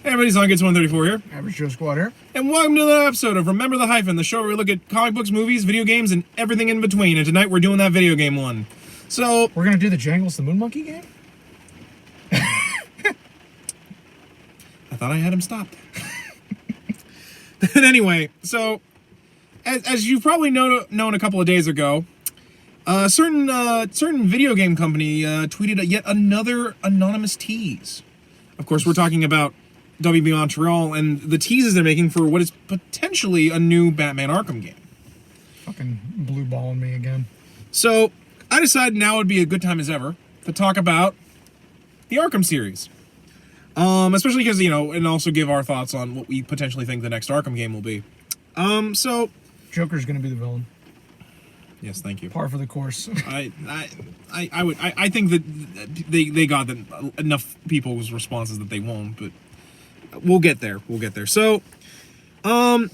Hey everybody, Zonkits134 here. Average Joe Squad here. And welcome to another episode of Remember the Hyphen, the show where we look at comic books, movies, video games, and everything in between. And tonight we're doing that video game one. So... We're going to do the Jangles the Moon Monkey game? I thought I had him stopped. But anyway, so... As you probably known a couple of days ago, a certain video game company tweeted yet another anonymous tease. Of course, we're talking about WB Montreal and the teases they're making for what is potentially a new Batman Arkham game. Fucking blue balling me again. So, I decided now would be a good time as ever to talk about the Arkham series. Especially because, and also give our thoughts on what we potentially think the next Arkham game will be. So... Joker's gonna be the villain. Yes, thank you. Par for the course. I think that they got enough people's responses that they won't, but we'll get there. So, I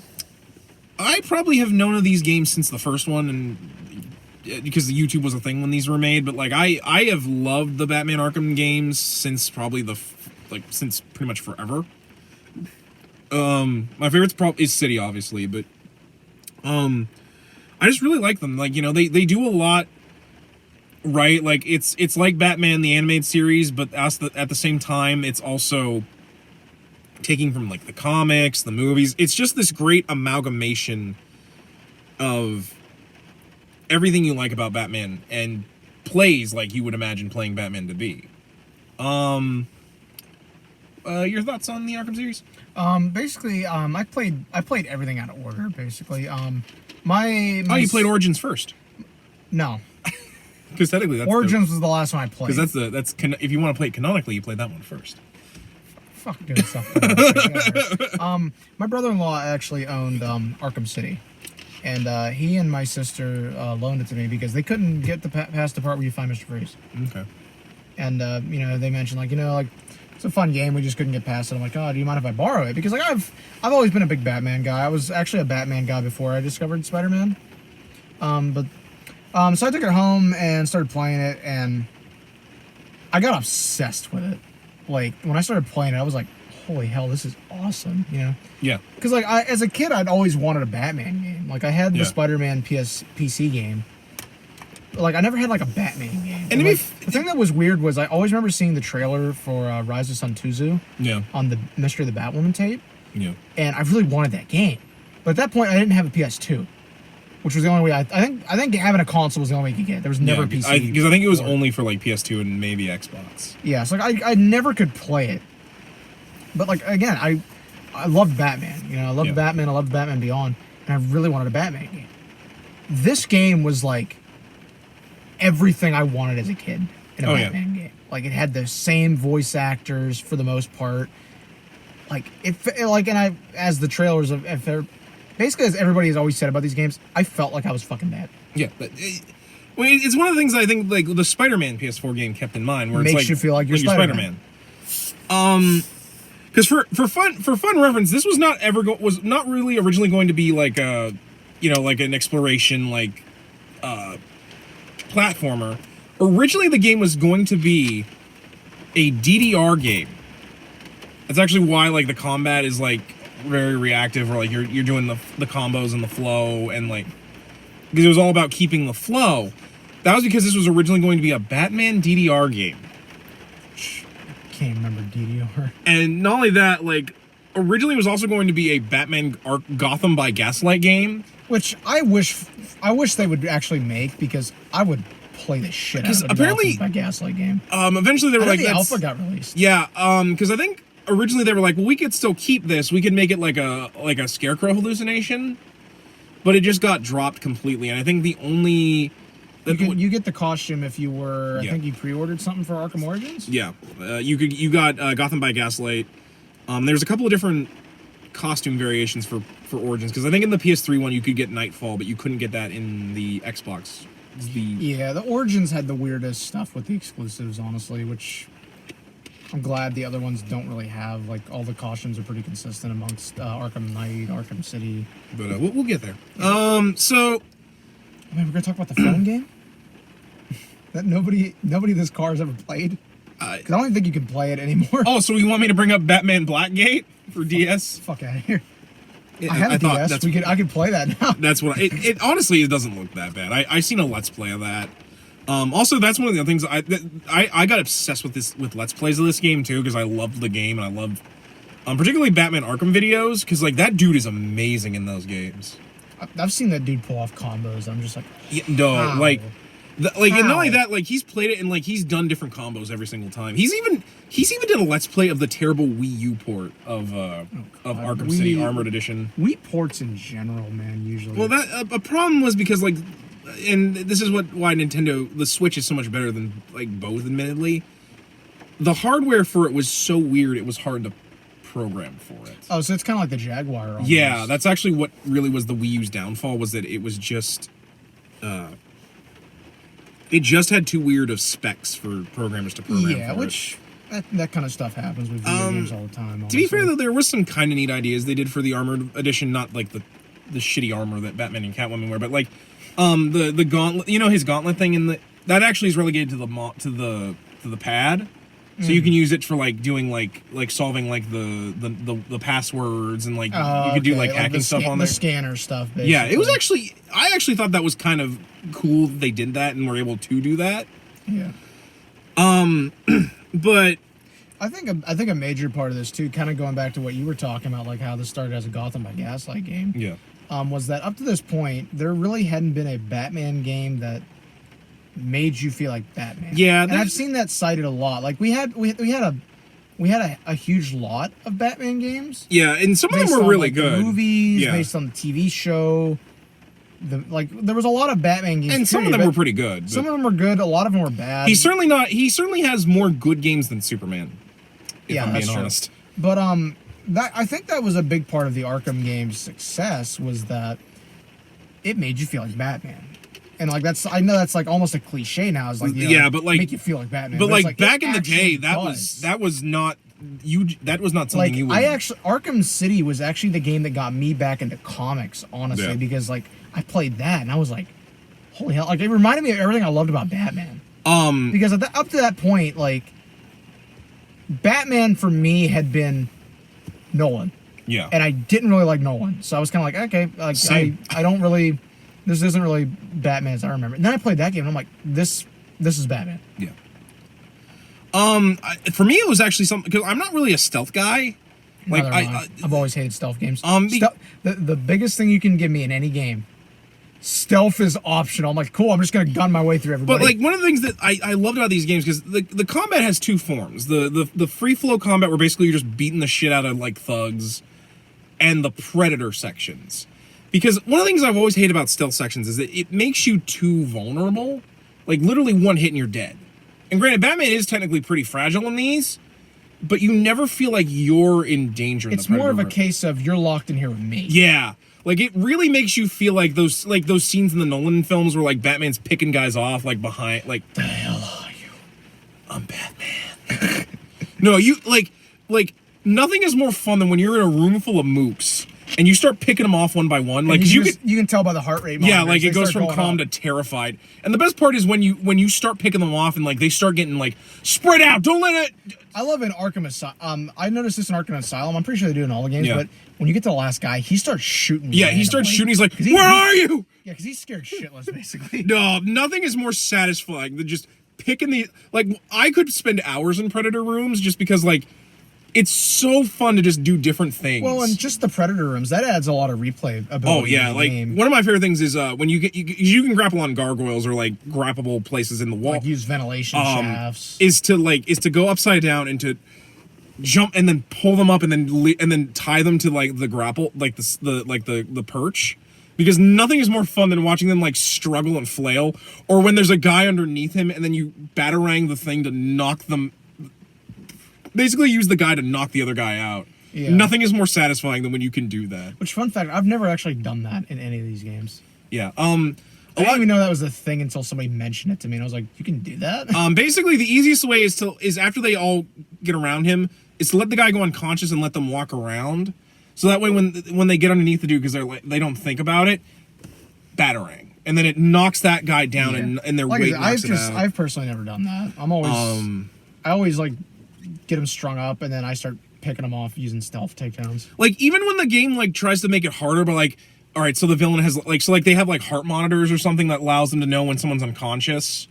probably have known of these games since the first one, and because the YouTube was a thing when these were made. But like, I have loved the Batman Arkham games since probably since pretty much forever. My favorite is City, obviously, but I just really like them. Like, they do a lot right. Like, it's like Batman the animated series, but at the same time, it's also taking from like the comics, the movies. It's just this great amalgamation of everything you like about Batman and plays like you would imagine playing Batman to be. Your thoughts on the Arkham series? Basically, I played everything out of order, basically. You played Origins first. No. Because technically that's Origins was the last one I played. Because that's if you want to play it canonically, you play that one first. Fuck doing stuff. My brother-in-law actually owned Arkham City, and he and my sister loaned it to me because they couldn't get past the part where you find Mr. Freeze. Okay. And they mentioned it's a fun game. We just couldn't get past it. I'm like, oh, do you mind if I borrow it? Because I've always been a big Batman guy. I was actually a Batman guy before I discovered Spider-Man. So I took it home and started playing it, and I got obsessed with it. Like, when I started playing it, I was like, holy hell, this is awesome, Yeah. Because, as a kid, I'd always wanted a Batman game. Like, I had the Spider-Man PC game. Like, I never had, a Batman game. And the thing that was weird was I always remember seeing the trailer for Rise of Sun Tzu on the Mystery of the Batwoman tape. Yeah. And I really wanted that game. But at that point, I didn't have a PS2. Which was the only way I think having a console was the only way you could get it. There was never a PC. Because I think it was only for PS2 and maybe Xbox. Yeah, so I never could play it. But again, I loved Batman. I loved Batman. I loved Batman Beyond, and I really wanted a Batman game. This game was everything I wanted as a kid in a Batman game. It had the same voice actors for the most part. As the trailers basically, as everybody has always said about these games, I felt like I was fucking bad. Yeah, but it's one of the things I think the Spider-Man PS4 game kept in mind, where makes you feel like you're Spider-Man. Because for fun reference, this was not really originally going to be an exploration platformer. Originally, the game was going to be a DDR game. That's actually why the combat is very reactive, or you're doing the combos and the flow, and because it was all about keeping the flow. That was because this was originally going to be a Batman DDR game. Can't remember DDR. And not only that, originally it was also going to be a Batman Gotham by Gaslight game, which I wish they would actually make, because I would play the shit out of the Gotham by Gaslight game. Eventually they were the alpha got released. Yeah, because I think originally they were well, we could still keep this. We could make it like a Scarecrow hallucination, but it just got dropped completely. And I think the only you get the costume if you were. I think you pre-ordered something for Arkham Origins. Yeah, you got Gotham by Gaslight. There's a couple of different costume variations for Origins, because I think in the PS3 one you could get Nightfall, but you couldn't get that in the Xbox. The Origins had the weirdest stuff with the exclusives, honestly, which I'm glad the other ones don't really have. All the costumes are pretty consistent amongst Arkham Knight, Arkham City. But we'll get there. So... we're going to talk about the phone game? That nobody in this car has ever played? Because I don't even think you can play it anymore. Oh, so you want me to bring up Batman Blackgate for DS? Fuck out of here. Yeah, I have a thought DS. I could play that now. That's what it honestly, it doesn't look that bad. I seen a Let's Play of that. Also, that's one of the things I got obsessed with Let's Plays of this game too, because I loved the game and I loved particularly Batman Arkham videos, because like that dude is amazing in those games. I've seen that dude pull off combos. I'm just like, Yeah, no, how? And not only that, like he's played it and like he's done different combos every single time. He's even did a Let's Play of the terrible Wii U port of Arkham City Armored Edition. Wii ports in general, man, usually. Well, that a problem was because like, and this is why Nintendo, the Switch is so much better than like both, admittedly. The hardware for it was so weird; it was hard to program for it. Oh, so it's kind of like the Jaguar. Almost. Yeah, that's actually what really was the Wii U's downfall, was that it was just, it just had too weird of specs for programmers to program. Yeah, for which that kind of stuff happens with video games all the time. To Honestly. be fair, though, there was some kind of neat ideas they did for the Armored Edition, not like the shitty armor that Batman and Catwoman wear, but like the gauntlet, his gauntlet thing that actually is relegated to the pad. So you can use it for like doing like solving like the passwords and like you could do like hacking stuff on there. The scanner stuff, basically. Yeah, it was I actually thought that was kind of cool that they did that and were able to do that. Yeah. But I think a major part of this too, kind of going back to what you were talking about, like how this started as a Gotham by Gaslight game. Yeah. Was that up to this point there really hadn't been a Batman game that made you feel like Batman. Yeah, and I've seen that cited a lot. Like we had a huge lot of Batman games. Yeah, and some of them were really good. The movies, yeah. Based on the TV show. There was a lot of Batman games, and some of them were pretty good. Some of them were good. A lot of them were bad. He certainly has more good games than Superman. If I'm being honest. True. But I think that was a big part of the Arkham game's success, was that it made you feel like Batman. And like I know that's like almost a cliche now. It's like but like make you feel like Batman. But like back in the day, that was not something like, you would. Arkham City was actually the game that got me back into comics, honestly, because like I played that and I was like, holy hell! Like it reminded me of everything I loved about Batman. Because up to that point, like Batman for me had been Nolan. Yeah. And I didn't really like Nolan, so I was kind of like, okay, like I don't really. This isn't really Batman as I remember. And then I played that game and I'm like, this is Batman. Yeah. For me, it was actually something, because I'm not really a stealth guy. Like I've always hated stealth games. The biggest thing you can give me in any game, stealth is optional. I'm like, cool, I'm just gonna gun my way through everybody. But like one of the things that I loved about these games, because the combat has two forms: the free flow combat where basically you're just beating the shit out of like thugs, and the predator sections. Because one of the things I've always hated about stealth sections is that it makes you too vulnerable. Like, literally one hit and you're dead. And granted, Batman is technically pretty fragile in these, but you never feel like you're in danger. It's more of a case of you're locked in here with me. Yeah. Like, it really makes you feel like those scenes in the Nolan films where, like, Batman's picking guys off, like, behind, like... The hell are you? I'm Batman. No, like, nothing is more fun than when you're in a room full of mooks and you start picking them off one by one. Like, you can tell by the heart rate. Yeah, like it goes from calm to terrified. And the best part is when you start picking them off and like they start getting like spread out. Don't let it. I love in Arkham Asylum. I noticed this in Arkham Asylum. I'm pretty sure they do it in all the games. But when you get to the last guy, he starts shooting. Yeah, he starts shooting. He's like, "Where are you?" Yeah, because he's scared shitless, basically. No, nothing is more satisfying than just picking the like. I could spend hours in Predator rooms just because like. It's so fun to just do different things. Well, and just the Predator rooms, that adds a lot of replay ability. Oh yeah, like game. One of my favorite things is when you can grapple on gargoyles or like grappable places in the wall. Like use ventilation shafts. Is to go upside down and to jump and then pull them up and then tie them to like the grapple, like the perch. Because nothing is more fun than watching them like struggle and flail, or when there's a guy underneath him and then you batarang the thing to knock them. Basically use the guy to knock the other guy out. Yeah. Nothing is more satisfying than when you can do that. Which, fun fact, I've never actually done that in any of these games. Yeah. I didn't even know that was a thing until somebody mentioned it to me, and I was like, you can do that? Basically, the easiest way is after they all get around him, is to let the guy go unconscious and let them walk around. So that way when they get underneath the dude, because they don't think about it, batarang. And then it knocks that guy down and their weight knocks it out. I've personally never done that. I'm always... I always like get him strung up, and then I start picking him off using stealth takedowns. Like, even when the game, like, tries to make it harder, but, like, all right, so the villain has, like, so, like, they have, like, heart monitors or something that allows them to know when someone's unconscious,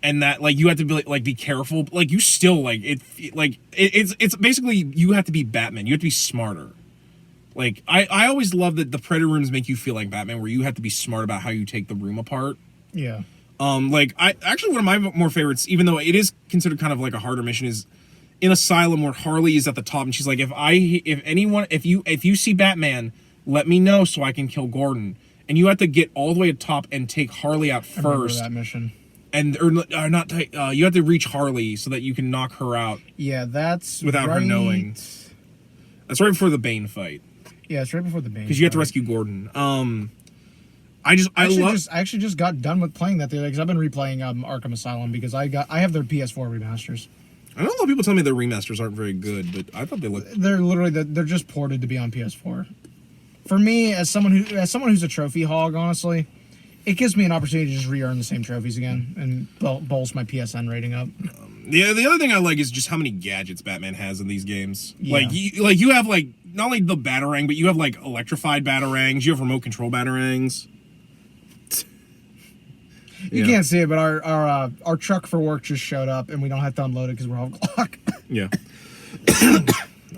and that, like, you have to be, like, be careful. Like, you still, like, it's basically, you have to be Batman. You have to be smarter. Like, I always love that the Predator rooms make you feel like Batman, where you have to be smart about how you take the room apart. Yeah. Like, actually, one of my more favorites, even though it is considered kind of like a harder mission, is in Asylum, where Harley is at the top, and she's like, if you see Batman, let me know so I can kill Gordon. And you have to get all the way to the top and take Harley out first. I remember that mission. And you have to reach Harley so that you can knock her out. Yeah, that's without her knowing. That's right before the Bane fight. Yeah, it's right before the Bane. Because you have to rescue Gordon. I actually just got done with playing that the other day because I've been replaying Arkham Asylum because I have their PS4 remasters. I know a lot of people tell me their remasters aren't very good, but I thought they looked. They're literally they're just ported to be on PS4. For me, as someone who's a trophy hog, honestly, it gives me an opportunity to just re-earn the same trophies again and bolster my PSN rating up. Yeah, the other thing I like is just how many gadgets Batman has in these games. Yeah. Like you have like not only the Batarang, but you have like electrified Batarangs. You have remote control Batarangs. You can't see it, but our truck for work just showed up, and we don't have to unload it because we're off clock. Yeah. All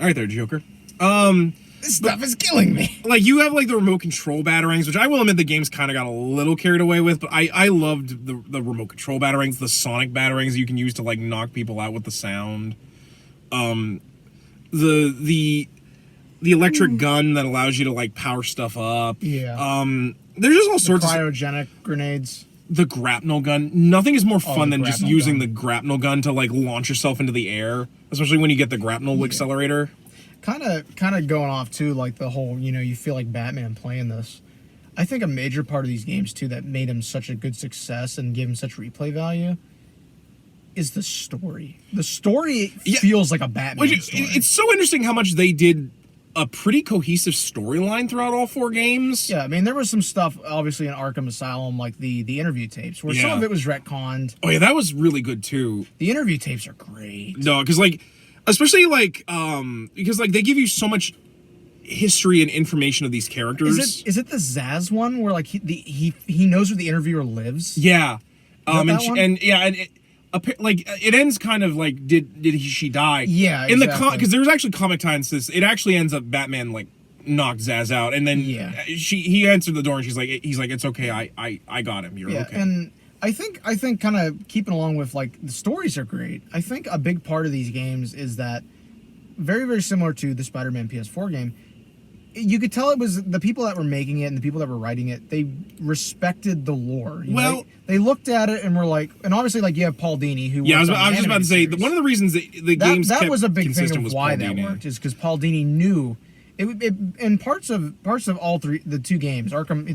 right, there, Joker. This stuff is killing me. Like, you have, like, the remote control Batarangs, which I will admit the game's kind of got a little carried away with, but I loved the remote control Batarangs, the sonic Batarangs you can use to, like, knock people out with the sound. The electric gun that allows you to, like, power stuff up. Yeah. There's just all sorts of... Cryogenic grenades. The grapnel gun. Nothing is more fun than just using the grapnel gun to, like, launch yourself into the air, especially when you get the grapnel accelerator. Kind of going off too, like the whole, you feel like Batman playing this. I think a major part of these games too that made him such a good success and gave him such replay value is the story. The story feels like a Batman story. It's so interesting how much they did a pretty cohesive storyline throughout all 4 games. Yeah, I mean, there was some stuff, obviously, in Arkham Asylum, like the interview tapes, where some of it was retconned. Oh, yeah, that was really good, too. The interview tapes are great. No, because, like, especially, like, because, like, they give you so much history and information of these characters. Is it the Zaz one, where, like, he knows where the interviewer lives? Yeah. Like, it ends kind of like, did she die? Yeah, exactly. Because there's actually comic times to this. It actually ends up Batman, like, knocked Zaz out, and then he answered the door, and he's like, it's okay, I got him. You're okay. And I think kind of keeping along with, like, the stories are great. I think a big part of these games is that very, very similar to the Spider-Man PS4 game. You could tell it was the people that were making it and the people that were writing it, they respected the lore. They looked at it and were like, and obviously, like, you have Paul Dini, who I was just about to say, one of the reasons the games that kept was a big thing of why that worked, is because Paul Dini knew it in parts of all the 2 games, Arkham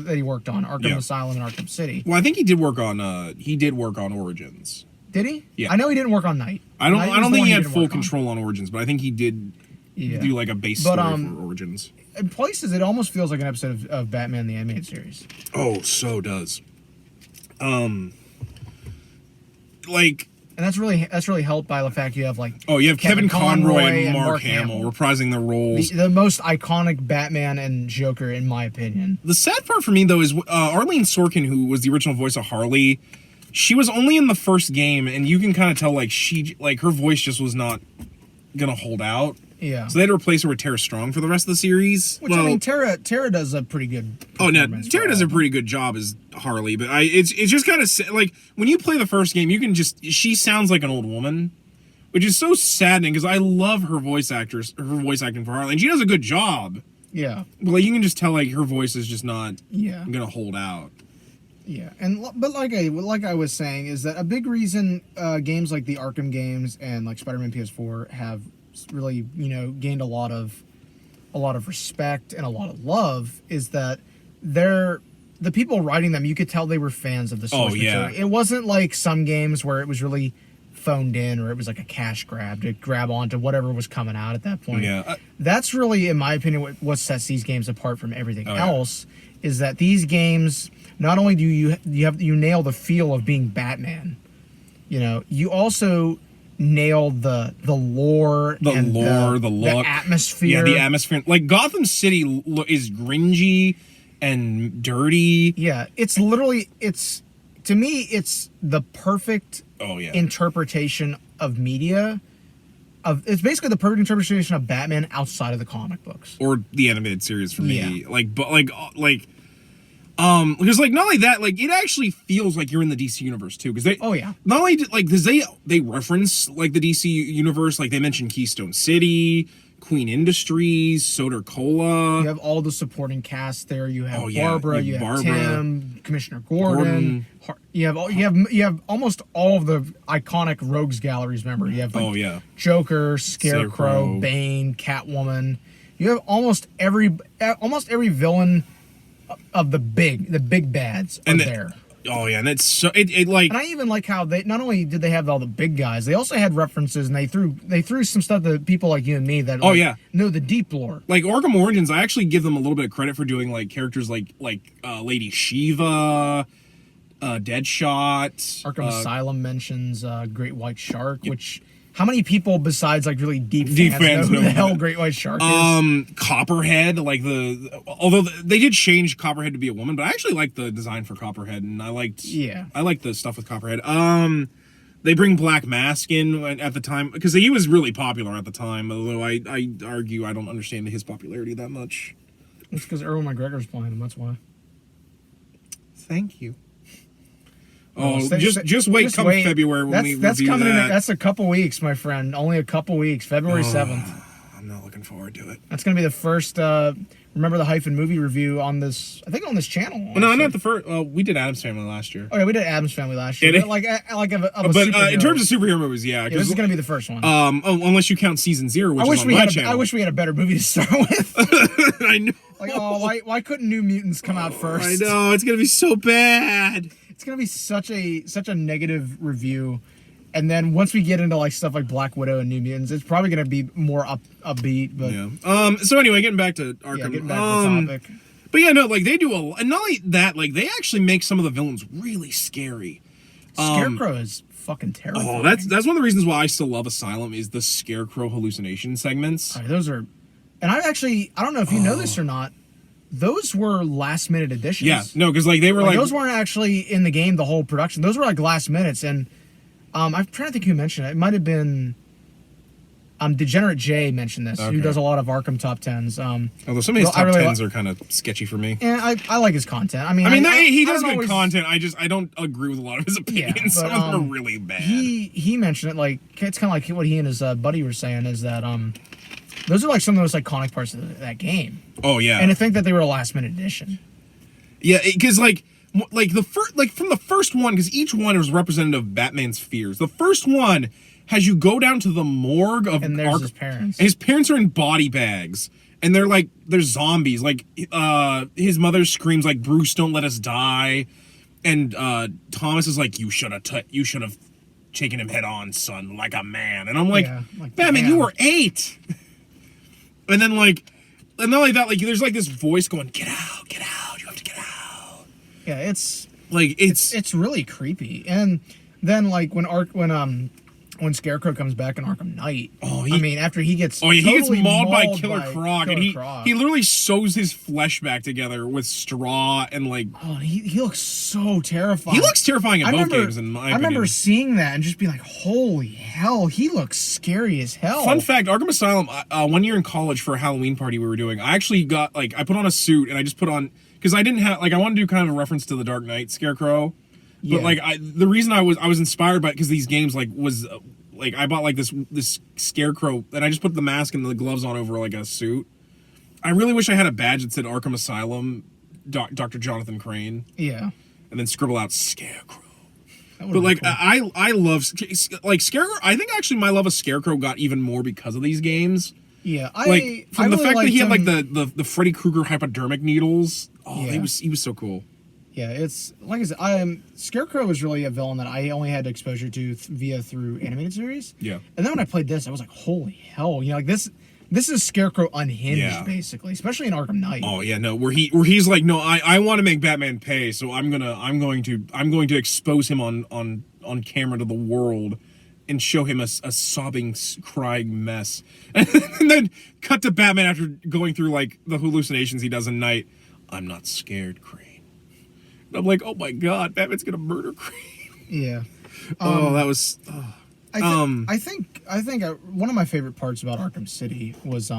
that he worked on, Arkham Asylum and Arkham City. Well, I think he did work on Origins. Did he? Yeah. I know he didn't work on Night. I don't think he had full control on Origins, but I think he did do like a base story for Origins. In places, it almost feels like an episode of Batman the Animated Series. Oh, so does. Like, and that's really helped by the fact you have, like, you have Kevin Conroy and Mark Hamill reprising their roles. The most iconic Batman and Joker, in my opinion. The sad part for me, though, is Arlene Sorkin, who was the original voice of Harley. She was only in the first game, and you can kind of tell, like, her voice just was not gonna hold out. Yeah. So they had to replace her with Tara Strong for the rest of the series. Which, I mean, Tara does a pretty good performance. Tara does a pretty good job as Harley, but it's just kind of like when you play the first game, you can she sounds like an old woman, which is so saddening because I love her voice acting for Harley, and she does a good job. Yeah. But, like, you can just tell, like, her voice is just not gonna hold out. Yeah, but like I was saying, is that a big reason games like the Arkham games and, like, Spider-Man PS4 have really, gained a lot of respect and a lot of love is that the people writing them, you could tell they were fans of the source material. It wasn't like some games where it was really phoned in or it was like a cash grab to grab onto whatever was coming out at that point. Yeah. That's really, in my opinion, what sets these games apart from everything else is that these games, not only do you nail the feel of being Batman, you also nailed the lore, The and lore, the look, the atmosphere. Yeah, the atmosphere. Like Gotham City is gringy and dirty. Yeah, it's literally to me it's the perfect interpretation of media. It's basically the perfect interpretation of Batman outside of the comic books or the animated series for me. Yeah. Because like not only that, like it actually feels like you're in the DC universe too. Because they not only because they reference like the DC universe, like they mention Keystone City, Queen Industries, Soder Cola. You have all the supporting cast there. You have Barbara, you have Tim, Commissioner Gordon. You have almost all of the iconic rogues galleries. Remember, you have like Joker, Scarecrow, Bane, Catwoman. You have almost every villain of the big bads are there. Oh yeah, and it's so it like. And I even like how they not only did they have all the big guys, they also had references, and they threw some stuff to people like you and me that know the deep lore. Like Arkham Origins, I actually give them a little bit of credit for doing like characters like Lady Shiva, Deadshot. Arkham Asylum mentions Great White Shark, which. How many people besides like really deep fans know who the hell Great White Shark is? Copperhead, although they did change Copperhead to be a woman, but I actually like the design for Copperhead, and I liked the stuff with Copperhead. They bring Black Mask in at the time because he was really popular at the time. Although I argue I don't understand his popularity that much. It's because Erwin McGregor's playing him. That's why. Thank you. Oh, just wait come February when we that's review coming that. That's a couple weeks, my friend. Only a couple weeks. February 7th. I'm not looking forward to it. That's gonna be the first. Remember the Hyphen movie review on this? I think on this channel. Well, no, not the first. We did Addams Family last year. Oh yeah, we did Addams Family last year. But in terms of superhero movies, this is gonna be the first one. Unless you count season 0, which is on my channel. I wish we had a better movie to start with. I know. Why couldn't New Mutants come out first? I know it's gonna be so bad. It's gonna be such a negative review, and then once we get into like stuff like Black Widow and New Mutants, it's probably gonna be more upbeat. But So anyway, getting back to Arkham. Getting back to the topic. But yeah, no, like they do and not only that, like they actually make some of the villains really scary. Scarecrow is fucking terrifying. Oh, that's one of the reasons why I still love Asylum is the Scarecrow hallucination segments. Those are, and I don't know if you know this or not. Those were last minute additions. Yeah, no, because like they were like those weren't actually in the game the whole production. Those were like last minutes, and I'm trying to think who mentioned it. It might have been Degenerate J mentioned this, who does a lot of Arkham top 10s. Although some of his top 10s are kind of sketchy for me. And I like his content. He does good content. I don't agree with a lot of his opinions. Yeah, some of them are really bad. He mentioned it like it's kind of like what he and his buddy were saying is that those are like some of the most iconic parts of that game. Oh yeah, and to think that they were a last minute addition. Yeah, because from the first one, because each one is representative of Batman's fears. The first one has you go down to the morgue of and there's his parents. And his parents are in body bags, and they're zombies. Like his mother screams like, "Bruce, don't let us die," and Thomas is like, "You should have taken him head on, son, like a man." And I'm like Batman, you were 8. And then and not like that, like there's like this voice going, get out, you have to get out. Yeah, it's really creepy. And then like when Scarecrow comes back in Arkham Knight, after he gets he gets mauled by Killer Croc, and he literally sews his flesh back together with straw and like he looks so terrifying. He looks terrifying in both games in my opinion. I remember seeing that and just being like, holy hell, he looks scary as hell. Fun fact, Arkham Asylum, 1 year in college for a Halloween party we were doing, I actually got I put on a suit and I just put on, because I didn't have I wanted to do kind of a reference to the Dark Knight Scarecrow. But the reason I was inspired by it because these games was I bought like this Scarecrow and I just put the mask and the gloves on over like a suit. I really wish I had a badge that said Arkham Asylum, Dr. Jonathan Crane. Yeah. And then scribble out Scarecrow. But cool. I love Scarecrow. I think actually my love of Scarecrow got even more because of these games. Yeah, the fact that he had like the Freddy Krueger hypodermic needles. Oh, yeah. He was so cool. Yeah, it's like I said, Scarecrow was really a villain that I only had exposure to through animated series. Yeah. And then when I played this, I was like, holy hell, this is Scarecrow unhinged, basically, especially in Arkham Knight. Oh yeah, no, where he's like, no, I want to make Batman pay, so I'm going to expose him on camera to the world, and show him a sobbing, crying mess. And then cut to Batman after going through, like, the hallucinations he does at night. I'm not scared, Crane. And I'm like, oh my God, Batman's gonna murder Crane. Yeah. That was... I think one of my favorite parts about Arkham City was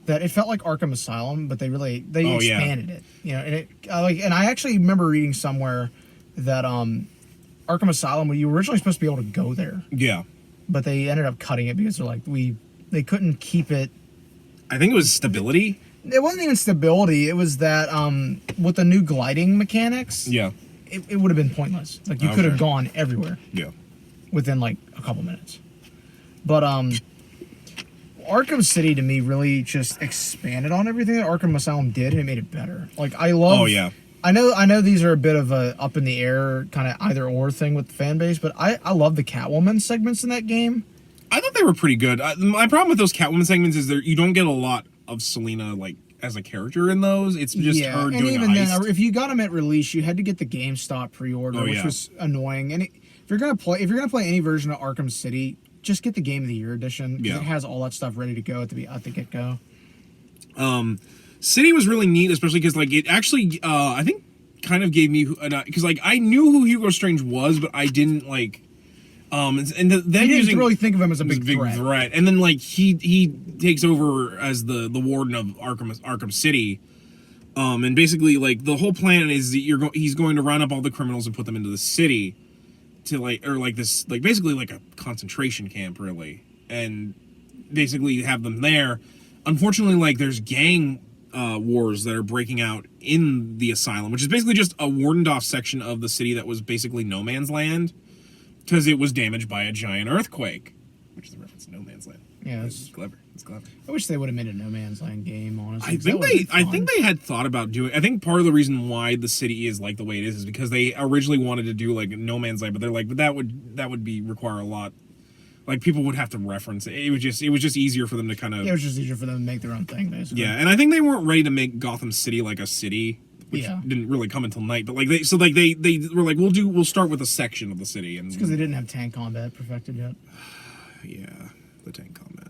that it felt like Arkham Asylum, but they expanded it. You know, and I actually remember reading somewhere that Arkham Asylum, you were originally supposed to be able to go there. Yeah. But they ended up cutting it because they're like they couldn't keep it. I think it was stability. It wasn't even stability. It was that with the new gliding mechanics. Yeah. It would have been pointless. Like you could have gone everywhere. Yeah. Within like a couple minutes. But Arkham City to me really just expanded on everything that Arkham Asylum did, and it made it better. Like I love. Oh yeah. I know these are a bit of a up in the air kind of either or thing with the fan base, but I love the Catwoman segments in that game. I thought they were pretty good. My problem with those Catwoman segments is you don't get a lot of Selena like as a character in those. It's just her doing and even a heist. then, if you got them at release, you had to get the GameStop pre-order, which was annoying. And if you're gonna play any version of Arkham City, just get the Game of the Year edition because it has all that stuff ready to go at the get go. City was really neat, especially because like it actually I think kind of gave me because like I knew who Hugo Strange was, but I didn't like and then you didn't really think of him as a big threat. And then like he takes over as the warden of Arkham City. And basically like the whole plan is that he's going to round up all the criminals and put them into the city to basically like a concentration camp really, and basically have them there. Unfortunately, like there's gang wars that are breaking out in the asylum, which is basically just a warded off section of the city that was basically no man's land because it was damaged by a giant earthquake, which is a reference to No Man's Land. Yeah, it's clever. It's clever. I wish they would have made a No Man's Land game. Honestly, I think they had thought about doing. I think part of the reason why the city is like the way it is because they originally wanted to do like No Man's Land, but they're like, but that would require a lot. Like people would have to reference it. It was just easier for them to kind of. It was just easier for them to make their own thing, basically. Yeah, and I think they weren't ready to make Gotham City like a city, which didn't really come until night. But like they were like, we'll start with a section of the city, and it's because they didn't have tank combat perfected yet. Yeah, the tank combat.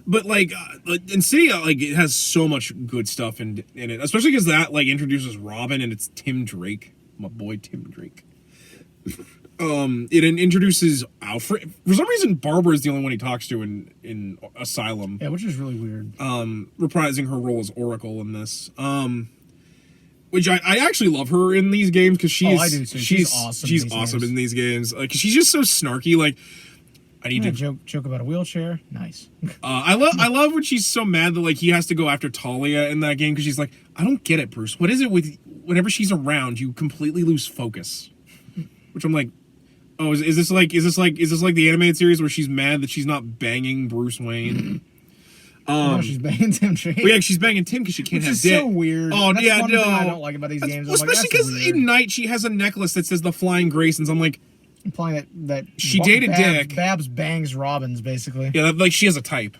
But like in City, like it has so much good stuff in it, especially because that like introduces Robin and it's Tim Drake, my boy Tim Drake. It introduces Alfred. For some reason, Barbara is the only one he talks to in Asylum. Yeah, which is really weird. Reprising her role as Oracle in this. Which I actually love her in these games because she's I do too. She's awesome. She's awesome in these games. Like she's just so snarky. Like I need to joke about a wheelchair. Nice. I love when she's so mad that like he has to go after Talia in that game because she's like, I don't get it, Bruce. What is it with whenever she's around, you completely lose focus? Which I'm like, oh, is this like the animated series where she's mad that she's not banging Bruce Wayne? No, she's banging Tim Drake. Well, yeah, she's banging Tim because she can't have dick. So weird. Oh, that's yeah, one no. thing I don't like about these games. Well, especially because in Night she has a necklace that says the Flying Graysons. I'm like, implying that she dated Dick. Babs bangs Robins, basically. Yeah, like she has a type,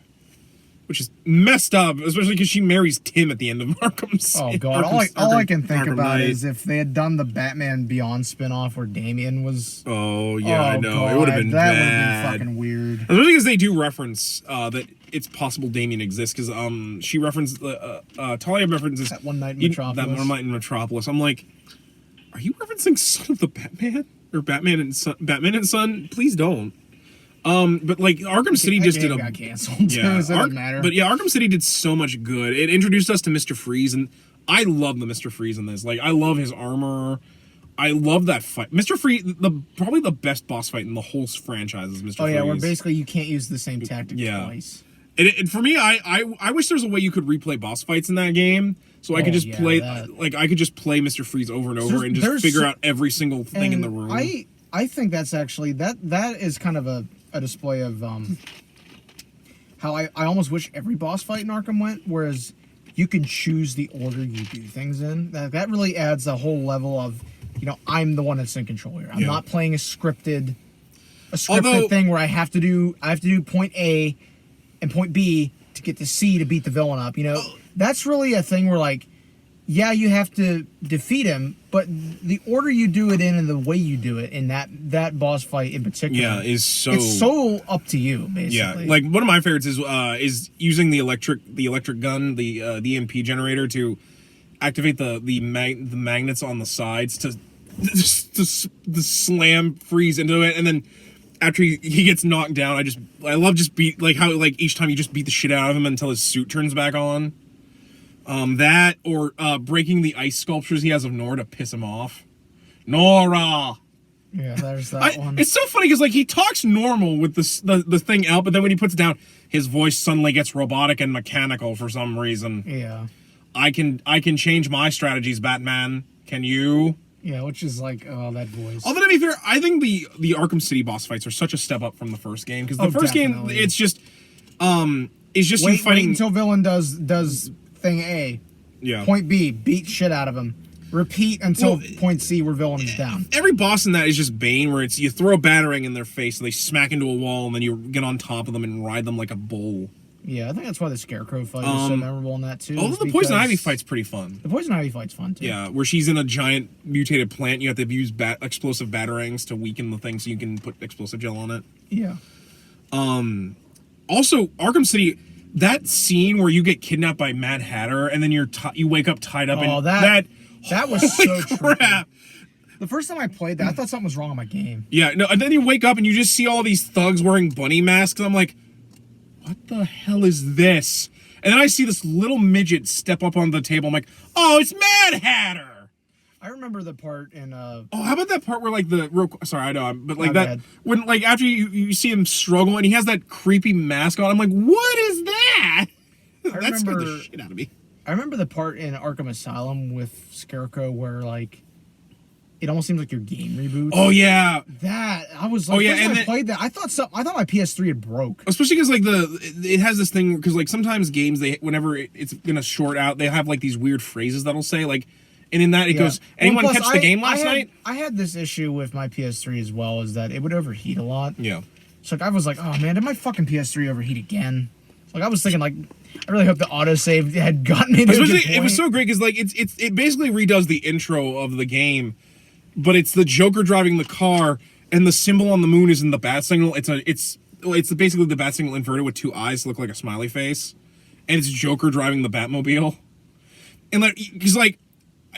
which is messed up, especially because she marries Tim at the end of Arkham's. Oh god, all I can think about is if they had done the Batman Beyond spinoff where Damian was. Oh yeah, I know. God, it would have been bad. That would have been fucking weird. Especially because they do reference that it's possible Damian exists because she referenced Talia references that One Night in Metropolis. That One Night in Metropolis. I'm like, are you referencing Son of the Batman or Batman and Son? Please don't. But like Arkham City just did got canceled. Yeah, so it doesn't matter. But yeah, Arkham City did so much good. It introduced us to Mr. Freeze, and I love the Mr. Freeze in this. Like I love his armor. I love that fight. Mr. Freeze, probably the best boss fight in the whole franchise is Mr. Freeze. Oh yeah, where basically you can't use the same tactic twice. And for me, I wish there's a way you could replay boss fights in that game, so I could just play Mr. Freeze over and over and just figure out every single thing in the room. I think that's actually that is kind of a display of how I almost wish every boss fight in Arkham went, whereas you can choose the order you do things in. That really adds a whole level of, I'm the one that's in control here. I'm not playing a scripted thing where I have to do point A and point B to get to C to beat the villain up. That's really a thing where like yeah, you have to defeat him, but the order you do it in and the way you do it in that boss fight in particular, it's so up to you, basically. Yeah, like one of my favorites is using the electric gun, the EMP generator to activate the magnets on the sides to slam freeze into it, and then after he gets knocked down, I love just beat like how like each time you just beat the shit out of him until his suit turns back on. That or breaking the ice sculptures he has of Nora to piss him off. Nora. Yeah, there's that one. It's so funny because like he talks normal with the thing out, but then when he puts it down, his voice suddenly gets robotic and mechanical for some reason. Yeah. I can change my strategies, Batman. Can you? Yeah, which is like, oh, that voice. Although to be fair, I think the Arkham City boss fights are such a step up from the first game because the first definitely. game it's just you fighting wait until villain does thing A. Yeah. Point B, beat shit out of him. Repeat until point C where villain is down. Every boss in that is just Bane, where it's you throw a batarang in their face and they smack into a wall, and then you get on top of them and ride them like a bull. Yeah, I think that's why the Scarecrow fight is so memorable in that too. Although the Poison Ivy fight's pretty fun. The Poison Ivy fight's fun too. Yeah, where she's in a giant mutated plant, you have to use explosive batarangs to weaken the thing so you can put explosive gel on it. Yeah. Also, Arkham City, that scene where you get kidnapped by Mad Hatter and then you wake up tied up. Oh, in that was so crap. Tricky. The first time I played that, I thought something was wrong with my game. Yeah, no, and then you wake up and you just see all these thugs wearing bunny masks. And I'm like, what the hell is this? And then I see this little midget step up on the table. I'm like, oh, it's Mad Hatter. I remember the part in Oh, how about that part where like sorry, I know, but like My that bad. when like after you see him struggle and he has that creepy mask on, I'm like, what is that? That scared the shit out of me. I remember the part in Arkham Asylum with Scarecrow where like it almost seems like your game reboots. Oh yeah, that I was like, first time I played that, I thought my PS3 had broke. Especially because like it has this thing because like sometimes games whenever it's gonna short out, they have like these weird phrases that'll say like. And in that, it goes, anyone catch the game last night? I had this issue with my PS3 as well, is that it would overheat a lot. Yeah. So like, I was like, oh man, did my fucking PS3 overheat again? Like I was thinking, like, I really hope the autosave had gotten me to a good point. It was so great because like it basically redoes the intro of the game, but it's the Joker driving the car, and the symbol on the moon is in the bat signal. It's basically the bat signal inverted with two eyes to look like a smiley face, and it's Joker driving the Batmobile, and like he's like.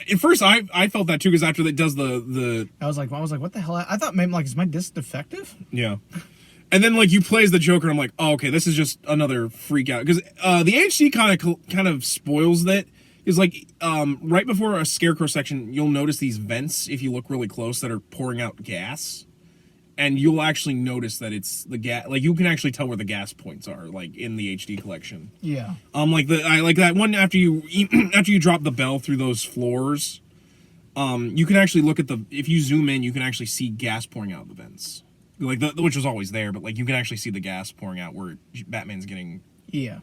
At first, I felt that too because after it does the I was like, what the hell? I thought maybe like, is my disc defective? Yeah, and then like you play as the Joker, and I'm like, oh, okay, this is just another freak out because the HD kind of spoils that. Is like right before a Scarecrow section, you'll notice these vents if you look really close that are pouring out gas, and you'll actually notice that it's the gas. Like you can actually tell where the gas points are, like in the HD collection. Yeah. I like that one after you drop the bell through those floors. You can actually look at if you zoom in, you can actually see gas pouring out the vents, like which was always there, but like you can actually see the gas pouring out where Batman's getting. Yeah.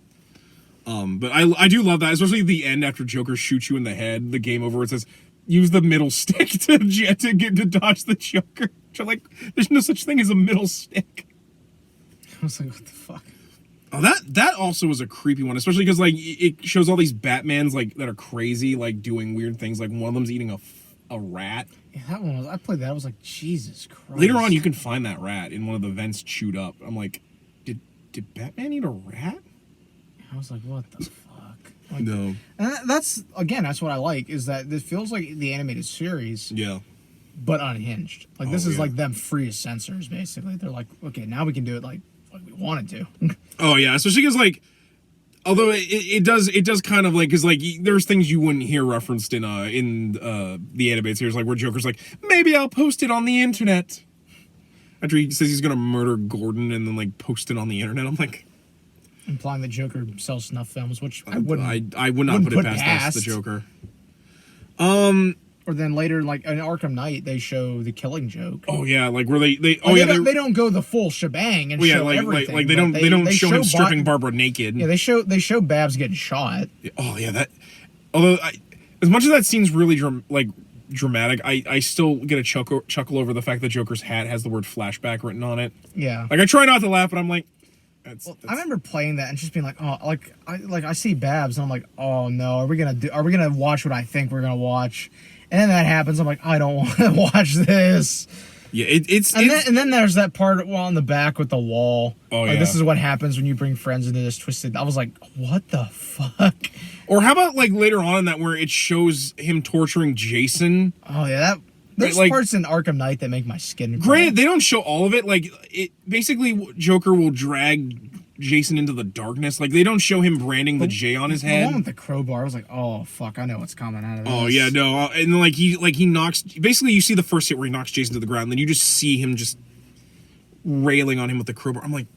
But I do love that, especially at the end after Joker shoots you in the head, the game over. It says, use the middle stick to dodge the Joker. So like, there's no such thing as a middle stick. I was like, what the fuck? Oh, that also was a creepy one, especially because like it shows all these Batmans like that are crazy, like doing weird things. Like one of them's eating a rat. Yeah, that one was. I played that. I was like, Jesus Christ. Later on, you can find that rat in one of the vents chewed up. I'm like, did Batman eat a rat? I was like, what the fuck? Like, No. And that's what I like is that this feels like the animated series. Yeah. But unhinged. Like this is like them free as censors, basically. They're like, okay, now we can do it like we wanted to. Oh yeah, especially because like, although it does kind of like because like there's things you wouldn't hear referenced in the animated series, like where Joker's like, maybe I'll post it on the internet. After he says he's gonna murder Gordon and then like post it on the internet, I'm like, implying that Joker sells snuff films, which I would not put it past the Joker. Or then later, like in Arkham Knight, they show the Killing Joke. Oh yeah, like where they they don't go the full shebang and show everything. Like they don't show him stripping Barbara naked. Yeah, they show Babs getting shot. Oh yeah, that. Although as much as that scene's really dramatic, I still get a chuckle over the fact that Joker's hat has the word flashback written on it. Yeah. Like I try not to laugh, but I'm like, I remember playing that and just being like, oh, I see Babs and I'm like, oh no, are we gonna watch what I think we're gonna watch? And then that happens. I'm like, I don't want to watch this. Yeah, and then there's that part on the back with the wall. Oh like, yeah. This is what happens when you bring friends into this twisted. I was like, what the fuck? Or how about like later on in that where it shows him torturing Jason? Oh yeah, there's parts in Arkham Knight that make my skin crawl. Granted, they don't show all of it. Like, it basically, Joker will drag Jason into the darkness. Like, they don't show him branding the J on his head. The one with the crowbar, I was like, oh fuck, I know what's coming out of this. Oh yeah, no, and like he knocks. Basically, you see the first hit where he knocks Jason to the ground, and then you just see him just railing on him with the crowbar. I'm like,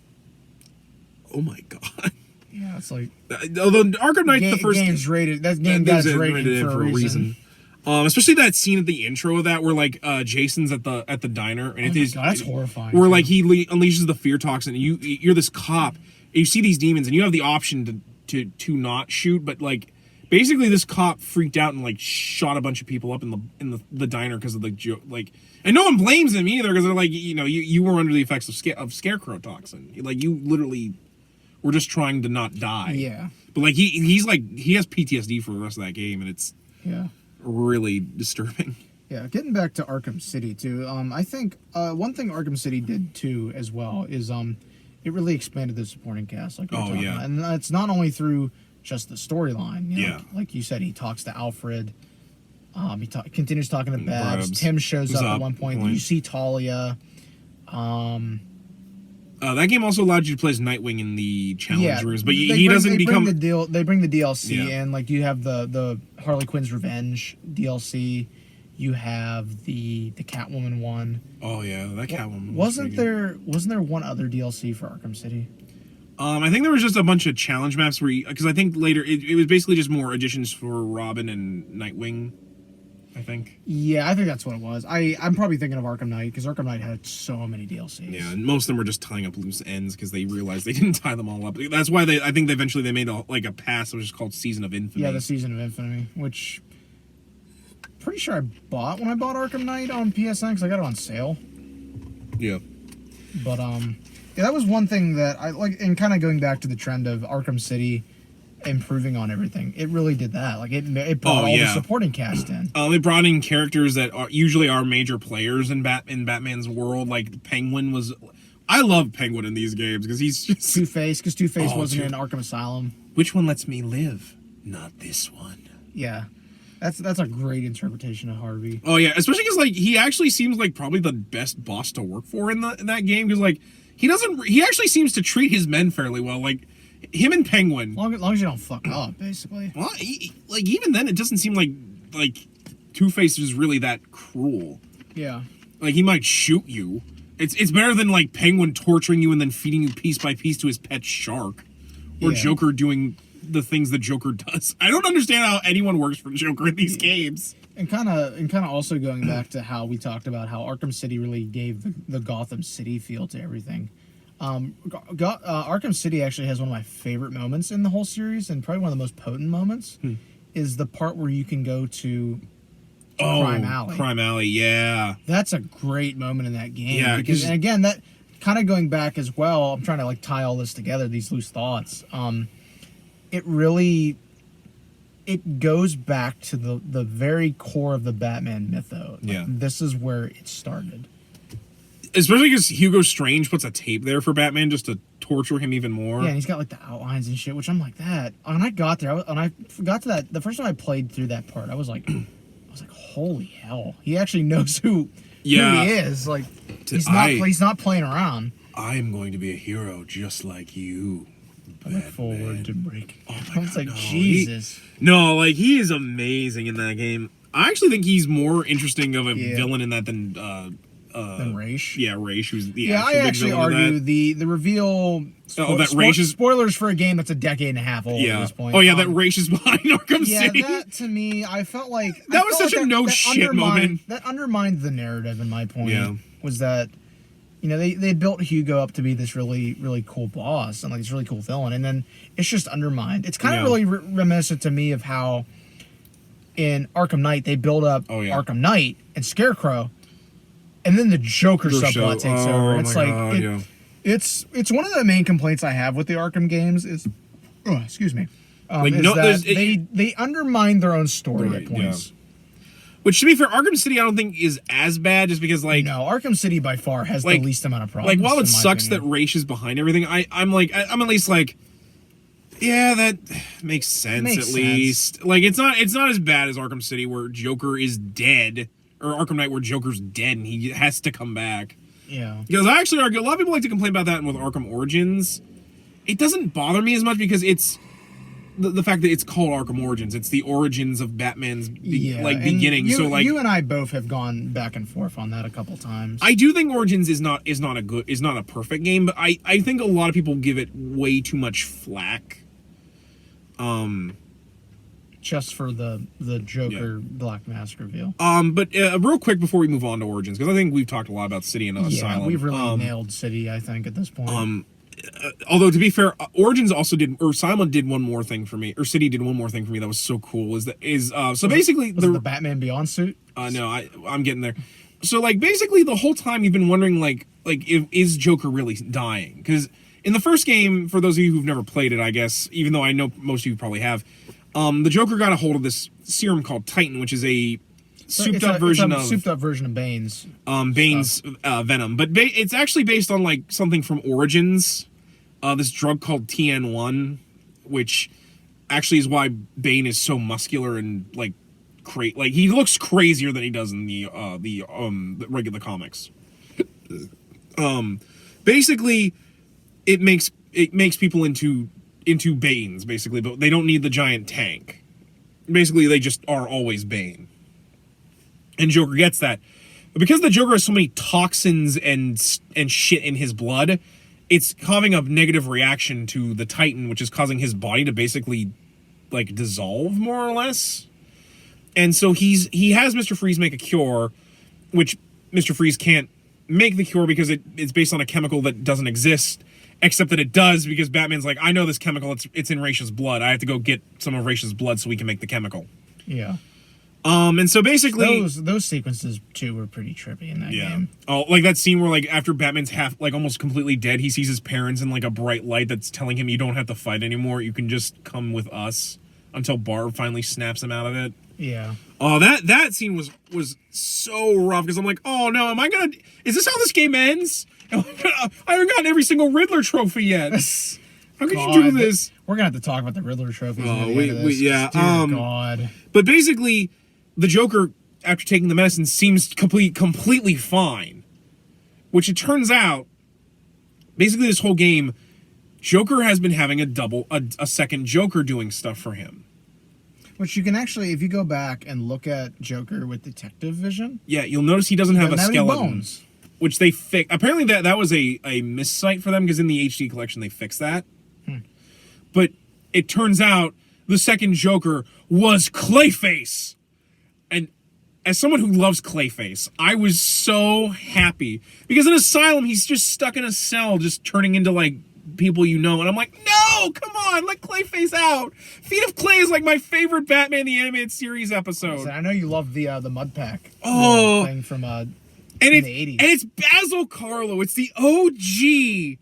oh my god. Yeah, it's like. Although Arkham Knight, the first game's rated. That game got rated for a reason. Especially that scene at the intro of that where like Jason's at the diner and God, that's horrifying. Where like he unleashes the fear toxin and you're this cop and you see these demons and you have the option to not shoot, but like basically this cop freaked out and like shot a bunch of people up in the diner because of the joke, like, and no one blames him either because they're like, you were under the effects of scarecrow toxin, like you literally were just trying to not die. Yeah, but like he has PTSD for the rest of that game and it's really disturbing. Yeah, getting back to Arkham City too. I think one thing Arkham City did too as well is it really expanded the supporting cast. Like about. And it's not only through just the storyline. Like you said, he talks to Alfred. He continues talking to Babs. Tim shows up at one point. You see Talia. That game also allowed you to play as Nightwing in the challenge rooms, but he doesn't become. They bring the DLC in. Like you have the Harley Quinn's Revenge DLC. You have the Catwoman one. Oh yeah, that Catwoman. Wasn't there one other DLC for Arkham City? I think there was just a bunch of challenge maps where because I think later it was basically just more additions for Robin and Nightwing. I think. Yeah, I think that's what it was. I'm probably thinking of Arkham Knight because Arkham Knight had so many DLCs. Yeah, and most of them were just tying up loose ends because they realized they didn't tie them all up. That's why I think eventually they made a pass that was just called Season of Infamy. Yeah, the Season of Infamy, which pretty sure I bought when I bought Arkham Knight on PSN because I got it on sale. Yeah. But yeah, that was one thing that I like, and kind of going back to the trend of Arkham City improving on everything. It really did that. Like it brought all the supporting cast in. They brought in characters that usually are major players in Batman's world. Like Penguin was. I love Penguin in these games because he's just Two-Face. Because Two-Face wasn't in Arkham Asylum. Which one lets me live? Not this one. Yeah, that's a great interpretation of Harvey. Oh yeah, especially because like he actually seems like probably the best boss to work for in that game because like he actually seems to treat his men fairly well. Like. Him and Penguin. As long as you don't fuck up, basically. Well, like even then, it doesn't seem like Two-Face is really that cruel. Yeah. Like he might shoot you. It's better than like Penguin torturing you and then feeding you piece by piece to his pet shark, or Joker doing the things that Joker does. I don't understand how anyone works for Joker in these games. And kind of also going back to how we talked about how Arkham City really gave the Gotham City feel to everything. Arkham City actually has one of my favorite moments in the whole series, and probably one of the most potent moments, is the part where you can go to Crime Alley. Crime Alley, yeah. That's a great moment in that game. Yeah, and again, that kind of going back as well, I'm trying to like tie all this together, these loose thoughts. It goes back to the very core of the Batman mythos. Yeah. This is where it started. Especially because Hugo Strange puts a tape there for Batman just to torture him even more. Yeah, and he's got like the outlines and shit, which I'm like that. When I got there, I got to that, the first time I played through that part, I was like, holy hell, he actually knows who he is. Like, he's not playing around. I am going to be a hero just like you. I look forward to breaking. Oh I was like, Jesus. He is amazing in that game. I actually think he's more interesting of a villain in that than Raish. Yeah, Raish, who's the I actually argue the reveal. That Raish is spoilers for a game that's a decade and a half old at this point. Oh yeah, that Raish is behind Arkham City. Yeah, that to me, I felt like that was such a no shit moment. That undermined the narrative. In my point, was that they built Hugo up to be this really really cool boss and like this really cool villain, and then it's just undermined. It's kind of really reminiscent to me of how in Arkham Knight they build up Arkham Knight and Scarecrow. And then the Joker subplot takes over. It's like It's one of the main complaints I have with the Arkham games is, excuse me, Like, is no, that there's- they undermine their own story Right, at points. Which, to be fair, Arkham City I don't think is as bad, just because like No, Arkham City by far has like- the least amount of problems. like while it in my sucks opinion. that Raish is behind everything, I'm at least like, yeah, that makes sense Makes at sense. least. Like it's not as bad as Arkham City where Joker is dead, or Arkham Knight where Joker's dead and he has to come back. Yeah. Because I actually argue a lot of people like to complain about that with Arkham Origins. It doesn't bother me as much because it's the fact that it's called Arkham Origins. It's the origins of Batman's and beginning. You, So like you and I both have gone back and forth on that a couple times. I do think Origins is not a perfect game, but I think a lot of people give it way too much flack. Just for the Joker Black Mask reveal. But real quick before we move on to Origins, because I think we've talked a lot about City and Asylum. Yeah, we've really nailed City, I think, at this point. Although to be fair, Origins also Asylum did one more thing for me, or City did one more thing for me that was so cool. So basically Was it the Batman Beyond suit? No, I'm getting there. So like basically the whole time you've been wondering like is Joker really dying? Because in the first game, for those of you who've never played it, I guess, even though I know most of you probably have, the Joker got a hold of this serum called Titan, which is a souped up version of Bane's. Bane's venom, but it's actually based on like something from Origins, this drug called TN1, which actually is why Bane is so muscular and like like he looks crazier than he does in the regular comics. Basically, it makes people into Banes basically, but they don't need the giant tank. Basically, they just are always Bane. And Joker gets that. But because the Joker has so many toxins and shit in his blood, it's causing a negative reaction to the Titan, which is causing his body to basically like dissolve more or less. And so he has Mr. Freeze make a cure, which Mr. Freeze can't make the cure because it's based on a chemical that doesn't exist, except that it does because Batman's like, I know this chemical, it's in Raish's blood. I have to go get some of Raish's blood so we can make the chemical. Yeah. And so basically those sequences too were pretty trippy in that game. Oh, like that scene where like after Batman's almost completely dead, he sees his parents in like a bright light that's telling him you don't have to fight anymore. You can just come with us, until Barb finally snaps him out of it. Yeah. Oh, that scene was so rough because I'm like, oh no, is this how this game ends? I haven't gotten every single Riddler trophy yet. How could you do this? We're gonna have to talk about the Riddler trophies. Yeah. Dear God. But basically, the Joker, after taking the medicine, seems completely fine. Which it turns out, basically this whole game, Joker has been having a second Joker doing stuff for him. Which you can actually, if you go back and look at Joker with detective vision. Yeah, you'll notice he doesn't have a skeleton. Bones. Which they fixed. Apparently that was a miscite for them because in the HD collection they fixed that. But it turns out the second Joker was Clayface. And as someone who loves Clayface, I was so happy. Because in Asylum, he's just stuck in a cell, just turning into, like, people you know. And I'm like, no, come on, let Clayface out. Feet of Clay is, like, my favorite Batman the Animated Series episode. I know you love the Mud Pack thing from in the 80s. And it's Basil Carlo. It's the OG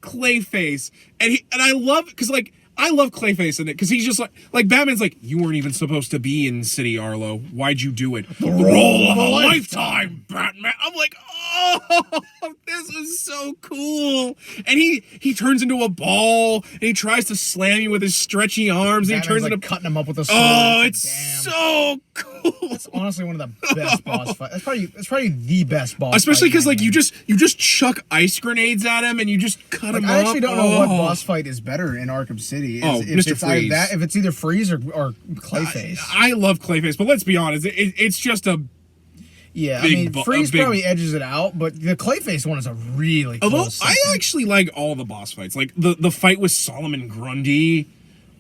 Clayface. And I love, because, like, I love Clayface in it because he's just like Batman's like, you weren't even supposed to be in City, Arlo. Why'd you do it? The role of a lifetime, Batman. I'm like, oh, this is so cool. And he turns into a ball and he tries to slam you with his stretchy arms. And he turns into cutting him up with a sword. Oh, it's so cool. It's honestly one of the best boss fights. That's probably the best boss. Especially because like you just chuck ice grenades at him and you just cut him up. I actually don't know what boss fight is better in Arkham City. Mr. Freeze. If it's either Freeze or Clayface. I love Clayface, but let's be honest, it's just a Freeze probably edges it out, but the Clayface one is a really close. I actually like all the boss fights, like the fight with Solomon Grundy.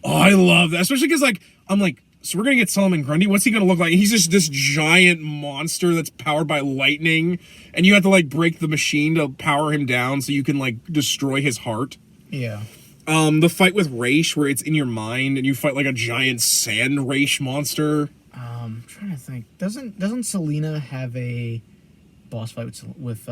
Oh, I love that, especially because I'm like, so we're gonna get Solomon Grundy. What's he gonna look like? He's just this giant monster that's powered by lightning, and you have to like break the machine to power him down so you can like destroy his heart. Yeah. The fight with Raish, where it's in your mind and you fight like a giant sand Raish monster. I'm trying to think. Doesn't Selena have a boss fight with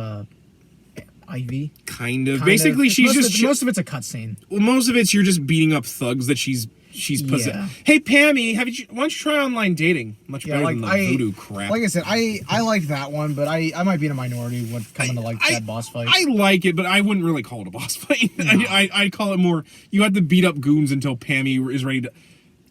Ivy. Kind of. Basically, she's most of it's a cutscene. Well, most of it's you're just beating up thugs that she's possessed. Yeah. Hey, Pammy, why don't you try online dating? Much better than the voodoo crap. Like I said, I like that one, but I might be in a minority when coming to like that boss fight. I like it, but I wouldn't really call it a boss fight. No. I'd call it more, you have to beat up goons until Pammy is ready to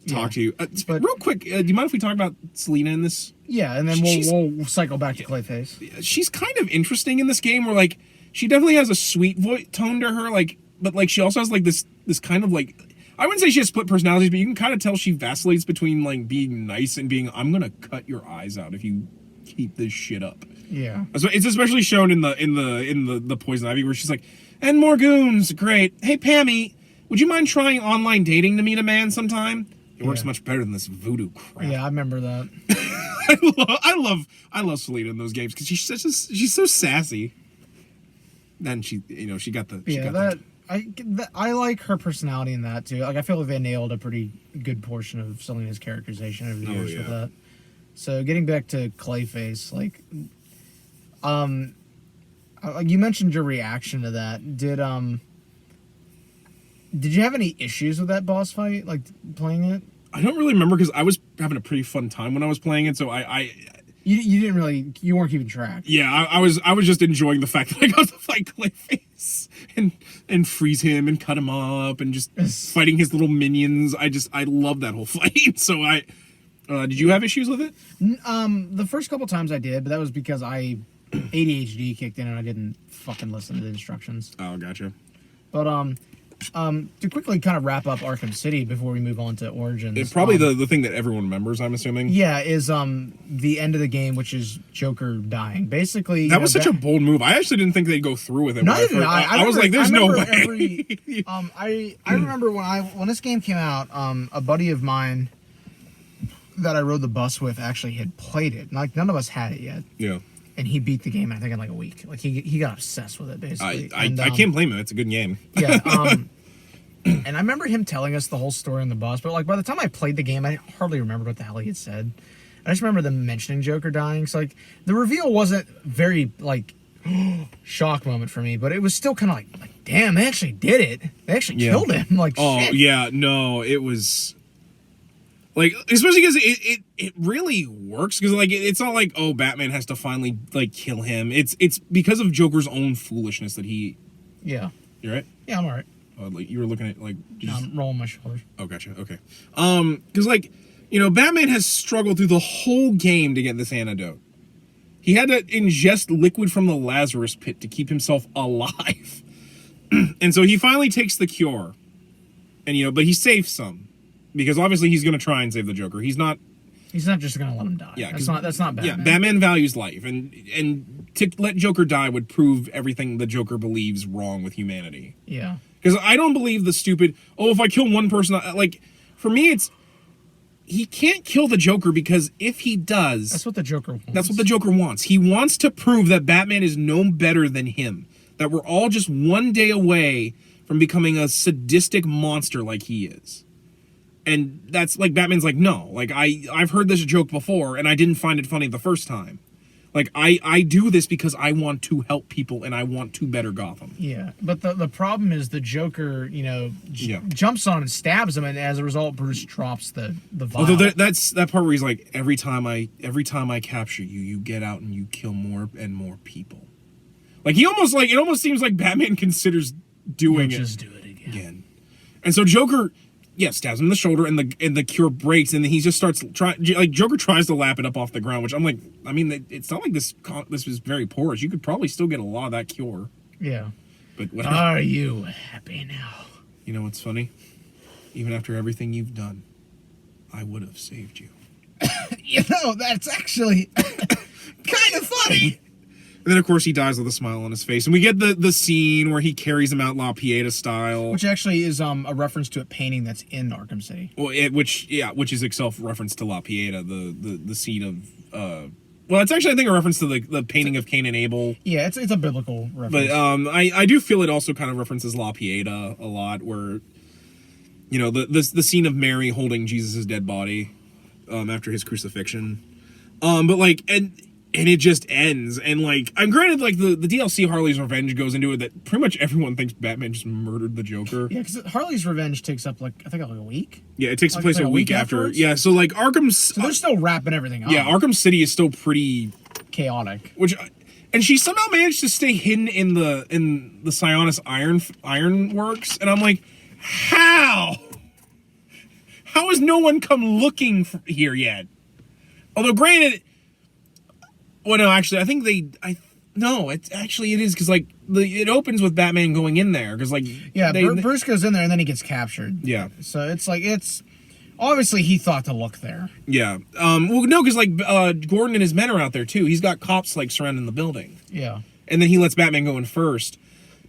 talk to you. But real quick, do you mind if we talk about Selena in this? Yeah, and then we'll cycle back to Clayface. She's kind of interesting in this game where, like, she definitely has a sweet tone to her, like, but, like, she also has, like, this kind of, like, I wouldn't say she has split personalities, but you can kind of tell she vacillates between, like, being nice and being, I'm gonna cut your eyes out if you keep this shit up. Yeah. So it's especially shown in the Poison Ivy where she's like, and more goons, great. Hey, Pammy, would you mind trying online dating to meet a man sometime? It works much better than this voodoo crap. Yeah, I remember that. I love Selena in those games because she's so sassy. Then she got the. I like her personality in that too. Like I feel like they nailed a pretty good portion of Selena's characterization over the years with that. So getting back to Clayface, like you mentioned your reaction to that. Did you have any issues with that boss fight, like playing it? I don't really remember because I was having a pretty fun time when I was playing it, so you weren't keeping track. Yeah, I was just enjoying the fact that I got to fight Clayface and freeze him and cut him up and just fighting his little minions. I love that whole fight. So did you have issues with it? The first couple times I did, but that was because ADHD kicked in and I didn't fucking listen to the instructions. Oh, gotcha. But to quickly kind of wrap up Arkham City before we move on to Origins. It's probably the thing that everyone remembers, I'm assuming. Yeah, is the end of the game, which is Joker dying. Basically, that was such a bold move. I actually didn't think they'd go through with it. I was like, "There's no way." I remember when this game came out, a buddy of mine that I rode the bus with actually had played it. Like none of us had it yet. Yeah. And he beat the game, I think, in like a week. Like he got obsessed with it, basically. I can't blame him. It's a good game. Yeah. And I remember him telling us the whole story on the bus, but like by the time I played the game, I hardly remembered what the hell he had said. I just remember them mentioning Joker dying. So like the reveal wasn't very like shock moment for me, but it was still kind of like damn, they actually did it. They actually killed him. Like shit. Yeah, no, it was. Like, especially because it really works because like it's not like Batman has to finally like kill him. It's because of Joker's own foolishness that he. Yeah. You right? Yeah, I'm alright. Like you were looking at like. I'm rolling my shoulders. Oh, gotcha. Okay. Because like Batman has struggled through the whole game to get this antidote. He had to ingest liquid from the Lazarus pit to keep himself alive, and so he finally takes the cure, and but he saves some. Because obviously he's going to try and save the Joker. He's not just going to let him die. Yeah, that's not Batman. Yeah, Batman values life, and to let Joker die would prove everything the Joker believes wrong with humanity. Yeah. Because I don't believe the stupid, if I kill one person, like, for me it's, he can't kill the Joker because if he does... That's what the Joker wants. That's what the Joker wants. He wants to prove that Batman is no better than him. That we're all just one day away from becoming a sadistic monster like he is. And that's like Batman's like, no, like I've heard this joke before and I didn't find it funny the first time. Like I do this because I want to help people and I want to better Gotham. Yeah, but the problem is the Joker, jumps on and stabs him, and as a result, Bruce drops the vial. Although that's that part where he's like, every time I capture you, you get out and you kill more and more people. Like it almost seems like Batman considers doing it. Just do it again. And so Joker. Yeah, stabs him in the shoulder, and the cure breaks, and then he just starts Joker tries to lap it up off the ground, which I'm like, I mean, it's not like this was very porous. You could probably still get a lot of that cure. Yeah. But whatever. Are you happy now? You know what's funny? Even after everything you've done, I would have saved you. That's actually kind of funny. And then, of course, he dies with a smile on his face. And we get the scene where he carries him out La Pieta style. Which actually is a reference to a painting that's in Arkham City. Well, which is itself reference to La Pieta, the scene of... well, it's actually, I think, a reference to the painting of Cain and Abel. Yeah, it's a biblical reference. But I do feel it also kind of references La Pieta a lot, where, the scene of Mary holding Jesus' dead body after his crucifixion. But, like... And and it just ends. And like, I'm granted, like the DLC Harley's Revenge goes into it that pretty much everyone thinks Batman just murdered the Joker. Yeah, because Harley's Revenge takes up like I think like a week. Yeah, it takes Like, place like a week after. afterwards? Yeah, so like Arkham's. So they're still wrapping everything up. Yeah, Arkham City is still pretty chaotic. And she somehow managed to stay hidden in the Sionis Ironworks, and I'm like, how? How has no one come looking here yet? Although, granted, well, no, actually, I think it is because like it opens with Batman going in there because like yeah, Bruce goes in there and then he gets captured. Yeah, so it's obviously he thought to look there. Yeah, well, no, because like Gordon and his men are out there too. He's got cops like surrounding the building. Yeah, and then he lets Batman go in first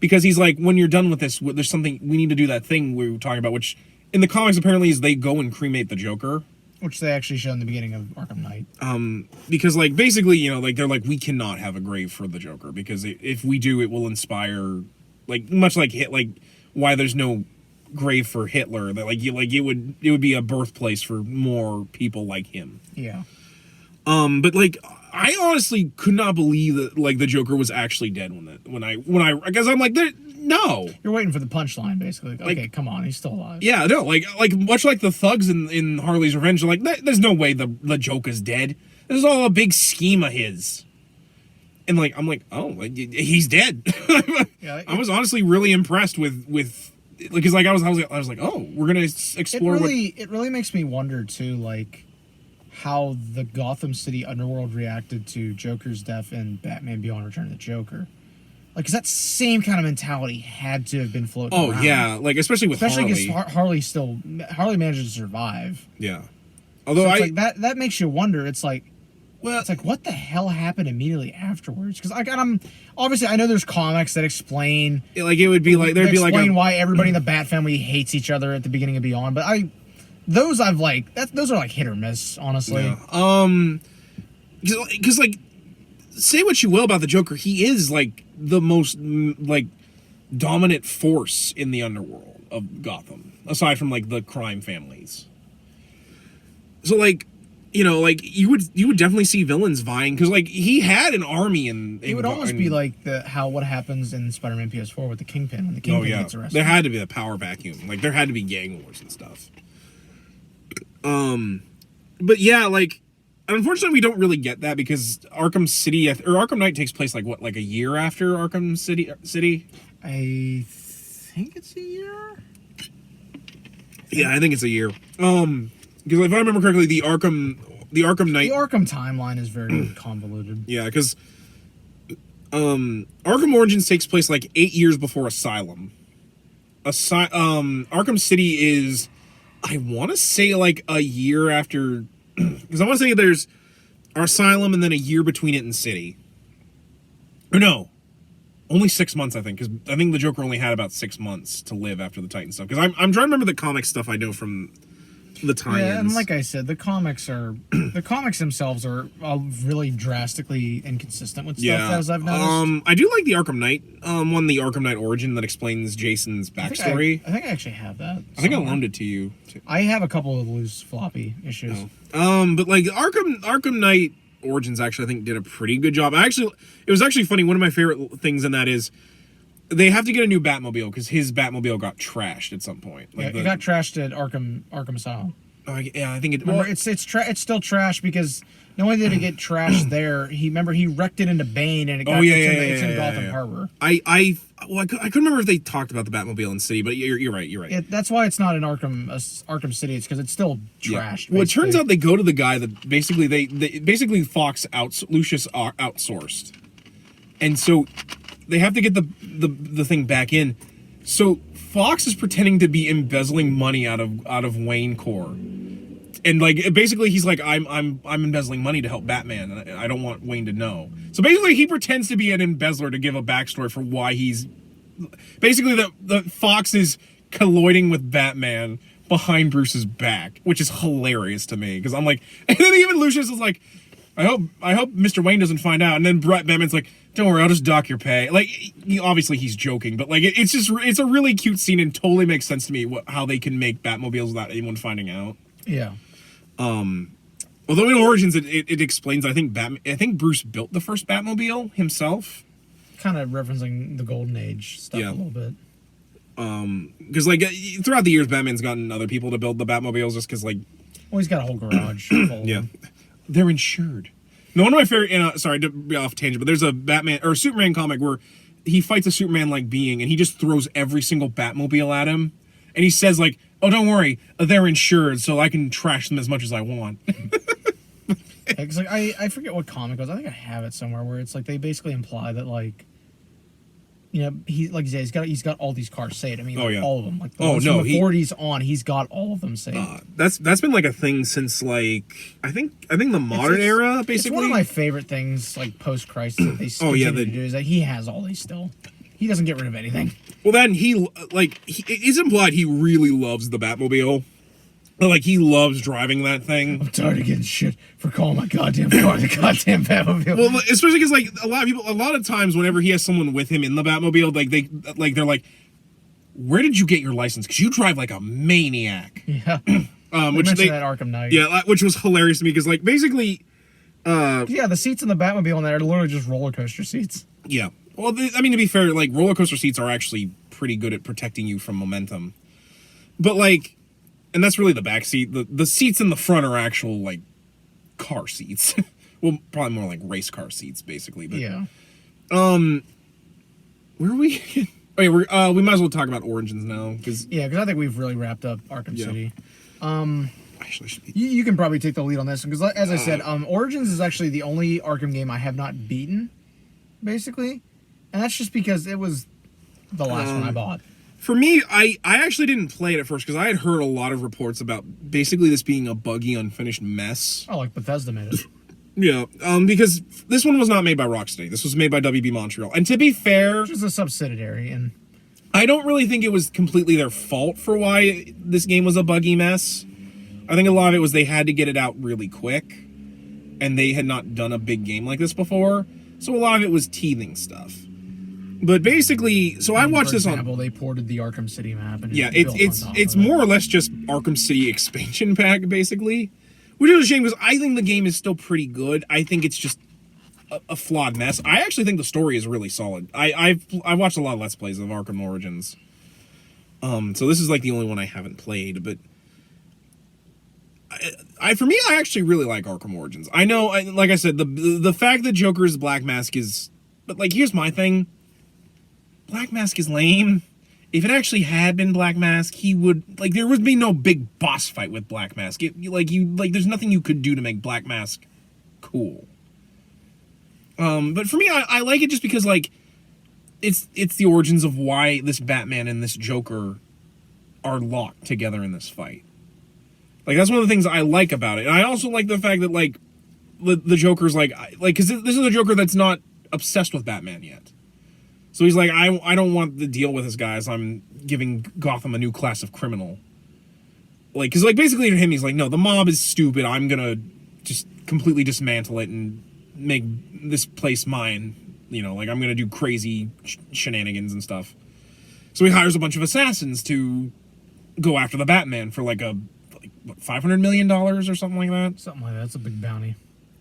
because he's like, when you're done with this, there's something we need to do. That thing we were talking about, which in the comics apparently is they go and cremate the Joker. Which they actually show in the beginning of Arkham Knight. Because, like, basically, you know, like, they're like, we cannot have a grave for the Joker, because if we do, it will inspire, like, much like why there's no grave for Hitler, that, like, it would be a birthplace for more people like him. Yeah. But, like, I honestly could not believe that, like, the Joker was actually dead when I, because I'm like, no. You're waiting for the punchline, basically. Like, okay, come on, he's still alive. Yeah, no, like much like the thugs in Harley's Revenge, like, there's no way the Joker's dead. This is all a big scheme of his. And like, I'm like, oh, like, he's dead. Yeah, I was honestly really impressed with because like I was like, oh, we're gonna explore. It really makes me wonder too, like how the Gotham City underworld reacted to Joker's death in Batman Beyond: Return of the Joker. Like, because that same kind of mentality had to have been floating around. Oh, yeah. Like, especially Harley. Because Harley managed to survive. Yeah. Although so it's like that makes you wonder. It's like, well, it's like, what the hell happened immediately afterwards? Because I'm obviously, I know there's comics that explain. Like, it would be like, there'd be like why everybody in the Bat family hates each other at the beginning of Beyond. But those are like hit or miss, honestly. Yeah. Because like, say what you will about the Joker, he is like the most like dominant force in the underworld of Gotham, aside from like the crime families. So like, you know, like you would definitely see villains vying, because like he had an army in it would almost be like what happens in Spider-Man PS4 with the Kingpin when the Kingpin gets arrested. There had to be a power vacuum. Like there had to be gang wars and stuff. But yeah, like, unfortunately, we don't really get that because Arkham City or Arkham Knight takes place like a year after Arkham City. I think it's a year. Yeah, I think it's a year. Because if I remember correctly, the Arkham Knight, the Arkham timeline is very convoluted. Yeah, because Arkham Origins takes place like 8 years before Asylum. Arkham City is, I want to say, like a year after. Because I want to say there's Asylum and then a year between it and City. Or no, only 6 months, I think. Because I think the Joker only had about 6 months to live after the Titan stuff. Because I'm trying to remember the comic stuff I know from the tie-ins. Yeah, and like I said, the comics themselves are really drastically inconsistent with stuff, as I've noticed. I do like the Arkham Knight one, the Arkham Knight Origin that explains Jason's backstory. I think I actually have that. I think I loaned it to you. I have a couple of loose floppy issues. But like Arkham Knight Origins actually, I think, did a pretty good job. It was actually funny. One of my favorite things in that is they have to get a new Batmobile because his Batmobile got trashed at some point. Like it got trashed at Arkham Asylum. Yeah, I think it. Remember, it's still trash because not only did it get trashed there, he wrecked it into Bane and it got it's in Gotham Harbor. I couldn't remember if they talked about the Batmobile in City, but you're right. That's why it's not in Arkham City. It's because it's still trashed. Well, it turns out they go to the guy that basically they Fox Lucius outsourced, and so they have to get the thing back in. So Fox is pretending to be embezzling money out of Wayne Corps. And like basically he's like, I'm embezzling money to help Batman, and I don't want Wayne to know. So basically he pretends to be an embezzler to give a backstory for why he's basically the Fox is colluding with Batman behind Bruce's back, which is hilarious to me because I'm like, and then even Lucius is like, I hope Mr. Wayne doesn't find out, and then Batman's like, don't worry, I'll just dock your pay. Like, obviously he's joking, but like it's a really cute scene and totally makes sense to me how they can make Batmobiles without anyone finding out. Yeah. Although in Origins it explains, I think Bruce built the first Batmobile himself. Kind of referencing the Golden Age stuff a little bit. Because like throughout the years, Batman's gotten other people to build the Batmobiles just because like. Well, he's got a whole garage. Full of them. They're insured. No, one of my favorite. Sorry to be off tangent, but there's a Batman or a Superman comic where he fights a Superman-like being, and he just throws every single Batmobile at him, and he says like, "Oh, don't worry, they're insured, so I can trash them as much as I want." Because like I forget what comic it was. I think I have it somewhere where it's like they basically imply that like, you know, he like you said, he's got all these cars saved. I mean, like, all of them. Like the ones from the 40s on, he's got all of them saved. That's been like a thing since like I think the modern era. Basically, it's one of my favorite things like post Crisis that they continue to do is that he has all these still. He doesn't get rid of anything. Well, then it's implied he really loves the Batmobile. Like, he loves driving that thing. I'm tired of getting shit for calling my goddamn car the goddamn Batmobile. Well, especially because, like, a lot of times whenever he has someone with him in the Batmobile, they're like, where did you get your license? Because you drive like a maniac. Yeah. Which mentioned that Arkham Knight. Yeah, which was hilarious to me because, like, basically... yeah, the seats in the Batmobile in there are literally just roller coaster seats. Yeah. Well, I mean, to be fair, like, roller coaster seats are actually pretty good at protecting you from momentum. But, like... And that's really the back seat. The seats in the front are actual, like, car seats. Well, probably more like race car seats, basically. But, yeah. Where are we? Oh, yeah, we might as well talk about Origins now. Cause, I think we've really wrapped up Arkham City. Actually, you can probably take the lead on this because, as I said, Origins is actually the only Arkham game I have not beaten, basically. And that's just because it was the last one I bought. For me, I actually didn't play it at first because I had heard a lot of reports about basically this being a buggy, unfinished mess. Oh, like Bethesda made it. Yeah, because this one was not made by Rocksteady. This was made by WB Montreal. And to be fair... Which is a subsidiary, and... I don't really think it was completely their fault for why this game was a buggy mess. I think a lot of it was they had to get it out really quick, and they had not done a big game like this before, so a lot of it was teething stuff. But basically, so I watched this on... For example, they ported the Arkham City map. And it's more or less just Arkham City expansion pack, basically. Which is a shame, because I think the game is still pretty good. I think it's just a flawed mess. I actually think the story is really solid. I've watched a lot of Let's Plays of Arkham Origins. So this is like the only one I haven't played, but... for me, I actually really like Arkham Origins. I know, like I said, the fact that Joker's Black Mask is... But, like, here's my thing. Black Mask is lame. If it actually had been Black Mask, he would... Like, there would be no big boss fight with Black Mask. There's nothing you could do to make Black Mask cool. But for me, I like it just because, like, it's the origins of why this Batman and this Joker are locked together in this fight. Like, that's one of the things I like about it. And I also like the fact that, like, the Joker's, like, because this is a Joker that's not obsessed with Batman yet. So he's like, I don't want to deal with this guy as I'm giving Gotham a new class of criminal. Like, because, like, basically to him, he's like, no, the mob is stupid. I'm going to just completely dismantle it and make this place mine. You know, like, I'm going to do crazy shenanigans and stuff. So he hires a bunch of assassins to go after the Batman for, like, what, $500 million or something like that? Something like that. That's a big bounty.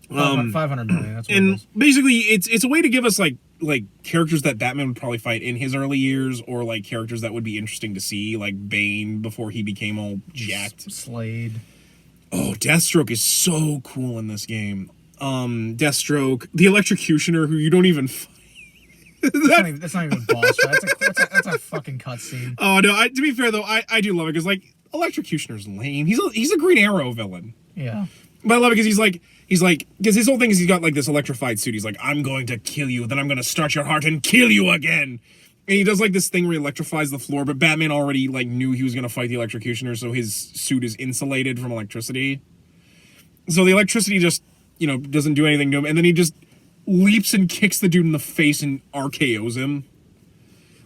500 million. That's what and it is. Basically, it's a way to give us like characters that Batman would probably fight in his early years, or like characters that would be interesting to see, like Bane before he became all jacked. Slade. Oh, Deathstroke is so cool in this game. Deathstroke, the Electrocutioner, who you don't even fight. That's not even a boss fight. That's a fucking cutscene. Oh no! To be fair though, I do love it because like Electrocutioner's lame. He's a Green Arrow villain. Yeah. But I love it because he's like, because his whole thing is he's got like this electrified suit. He's like, I'm going to kill you, then I'm going to start your heart and kill you again. And he does like this thing where he electrifies the floor, but Batman already like knew he was going to fight the Electrocutioner, so his suit is insulated from electricity. So the electricity just, you know, doesn't do anything to him, and then he just leaps and kicks the dude in the face and RKOs him.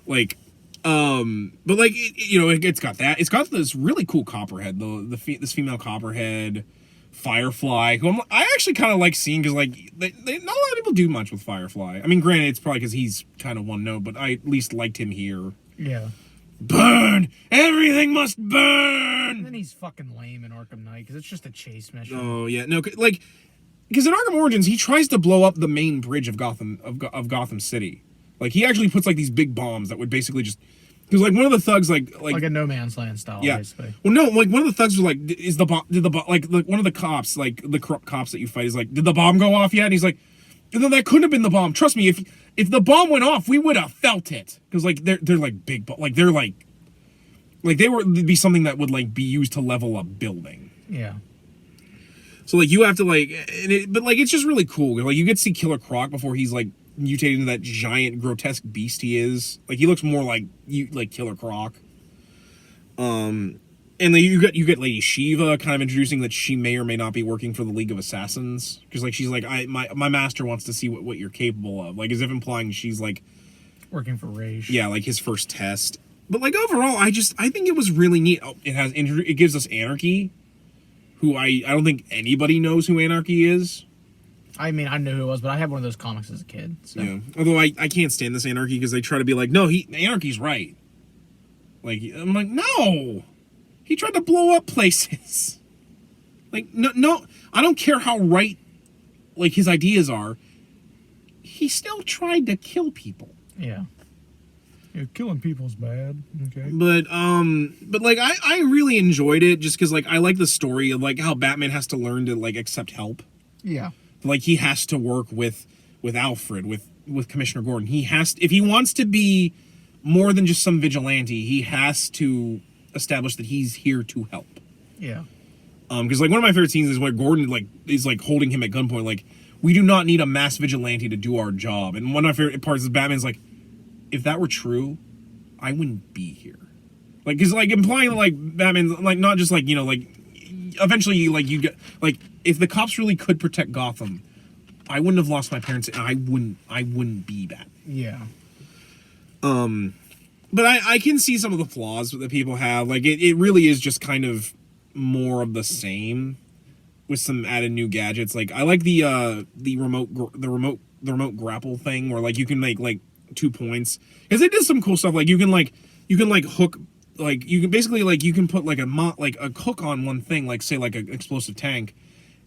Like, but like, it's got that. It's got this really cool Copperhead, this female Copperhead. Firefly, who I actually kind of like seeing because like not a lot of people do much with Firefly. I mean, granted, it's probably because he's kind of one note, but I at least liked him here. Yeah. burn, everything must And burn. then he's fucking lame in Arkham Knight because it's just a chase mission. Oh yeah, no, like, because in Arkham Origins he tries to blow up the main bridge of Gotham City. Like he actually puts like these big bombs that would basically just, because like one of the thugs like a No Man's Land style, yeah. basically. Well, no, like one of the thugs was like, is the bomb? Did the bomb? Like one of the cops, like the corrupt cops that you fight, is like, did the bomb go off yet? And he's like, no, that couldn't have been the bomb. Trust me, if the bomb went off, we would have felt it, because like they're like big, like they're like they would be something that would like be used to level a building. Yeah. So like you have to like, but like it's just really cool. Like you get to see Killer Croc before he's like mutated into that giant grotesque beast he is. Like he looks more like Killer Croc. And then you get Lady Shiva kind of introducing that she may or may not be working for the League of Assassins, because like she's like, my master wants to see what you're capable of, like as if implying she's like working for Rage. Yeah, like his first test. But like overall, I think it was really neat. Oh, it gives us Anarchy, who I don't think anybody knows who Anarchy is. I mean, I knew who it was, but I had one of those comics as a kid. So. Yeah. Although I can't stand this Anarchy because they try to be like, no, Anarchy's right. Like I'm like, no. He tried to blow up places. Like, no, I don't care how right, like, his ideas are. He still tried to kill people. Yeah. Killing people's bad. Okay. But like, I really enjoyed it just because, like, I like the story of, like, how Batman has to learn to, like, accept help. Yeah. Like, he has to work with Alfred, with Commissioner Gordon. He has to, if he wants to be more than just some vigilante, he has to establish that he's here to help. Yeah. Because like one of my favorite scenes is where Gordon like is like holding him at gunpoint, like, we do not need a mass vigilante to do our job. And one of my favorite parts is Batman's like, if that were true, I wouldn't be here. Like, because like implying like Batman's like not just like, you know, like eventually like you get like, if the cops really could protect Gotham, I wouldn't have lost my parents and I wouldn't be Batman. Yeah. But I can see some of the flaws that people have. Like it really is just kind of more of the same with some added new gadgets. Like I like the remote grapple thing where like you can make like 2 points, because they did some cool stuff. Like you can hook, like you can basically like you can put like a hook on one thing, like say like an explosive tank,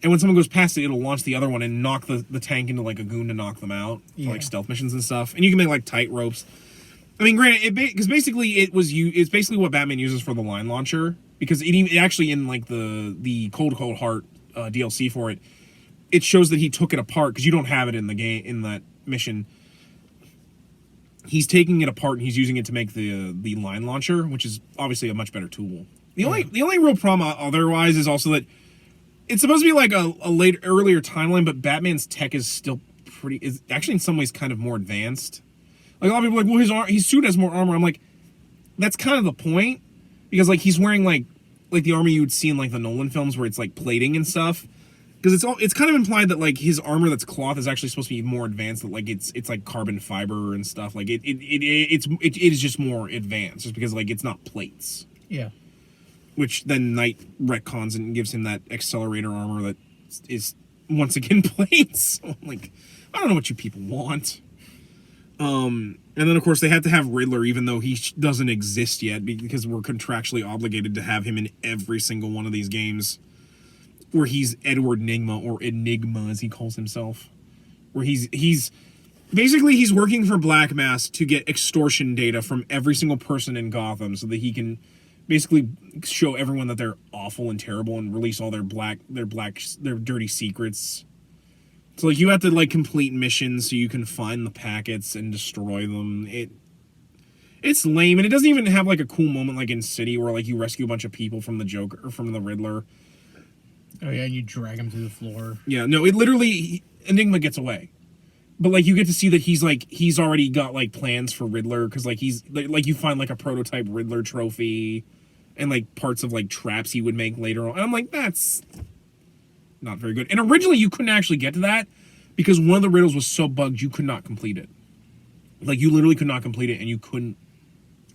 and when someone goes past it, it'll launch the other one and knock the tank into like a goon to knock them out for like stealth missions and stuff. And you can make like tight ropes. I mean, granted, because basically it's basically what Batman uses for the line launcher, because it actually in like the Cold Heart DLC for it, it shows that he took it apart, because you don't have it in the game in that mission. He's taking it apart and he's using it to make the line launcher, which is obviously a much better tool. The only real problem otherwise is also that it's supposed to be like a earlier timeline, but Batman's tech is still is actually in some ways kind of more advanced. Like a lot of people are like, well, his suit has more armor. I'm like, that's kind of the point, because like he's wearing like the armor you would see in like the Nolan films where it's like plating and stuff. Because it's kind of implied that like his armor that's cloth is actually supposed to be more advanced. That like it's like carbon fiber and stuff. Like it is just more advanced, just because like it's not plates. Yeah. Which then Knight retcons and gives him that accelerator armor that is once again plates. So I'm like, I don't know what you people want. And then of course they had to have Riddler, even though he doesn't exist yet, because we're contractually obligated to have him in every single one of these games, where he's Edward Nygma, or Enigma as he calls himself, where he's basically he's working for Black Mass to get extortion data from every single person in Gotham, so that he can basically show everyone that they're awful and terrible and release all their dirty secrets. So like you have to like complete missions so you can find the packets and destroy them. It's lame, and it doesn't even have like a cool moment like in City where like you rescue a bunch of people from the Joker or from the Riddler. Oh yeah, and you drag him through the floor. Yeah, no, it literally Enigma gets away, but like you get to see that he's already got like plans for Riddler, because like he's like you find like a prototype Riddler trophy and like parts of like traps he would make later on. And I'm like, that's not very good. And originally you couldn't actually get to that because one of the riddles was so bugged you could not complete it. Like you literally could not complete it, and you couldn't.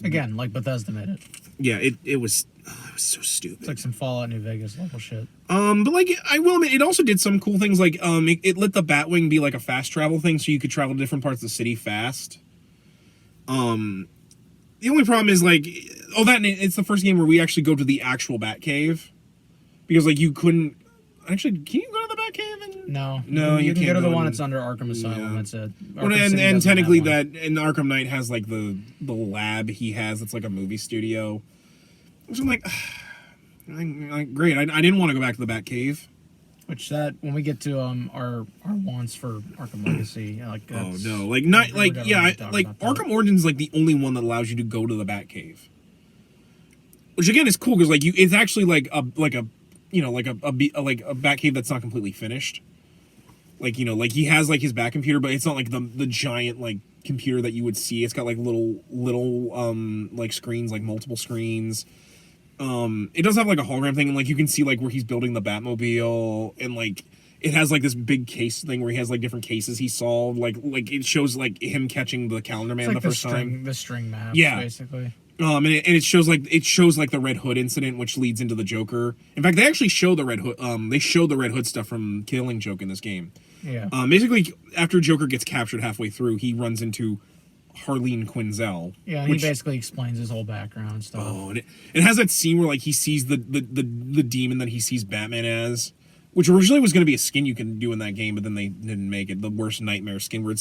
Again, like Bethesda made it. Yeah, it was so stupid. It's like some Fallout New Vegas level shit. But like I will admit, it also did some cool things. Like it let the Batwing be like a fast travel thing, so you could travel to different parts of the city fast. the only problem is like, it's the first game where we actually go to the actual Batcave, because like you couldn't actually. Can you go to the Batcave? No, you can go to the one that's under Arkham Asylum. That's it. Well, and technically and Arkham Knight has like the lab he has. It's like a movie studio. Which I'm like, great. I didn't want to go back to the Batcave. Which that when we get to our wants for Arkham Legacy, like Arkham Origins is like the only one that allows you to go to the Batcave. Which again is cool because like it's actually like a Batcave that's not completely finished. Like, you know, like he has like his back computer, but it's not like the giant like computer that you would see. It's got like little like screens, like multiple screens. It does have like a hologram thing, and like you can see like where he's building the Batmobile, and like it has like this big case thing where he has like different cases he solved. Like it shows like him catching the Calendar Man the first time. The string map, basically. And it shows like the Red Hood incident, which leads into the Joker. In fact, they actually show the Red Hood. They show the Red Hood stuff from Killing Joke in this game. Yeah. Basically, after Joker gets captured halfway through, he runs into Harleen Quinzel. Yeah, and he basically explains his whole background and stuff. Oh, and it has that scene where like he sees the demon that he sees Batman as, which originally was going to be a skin you can do in that game, but then they didn't make it. The worst nightmare skin where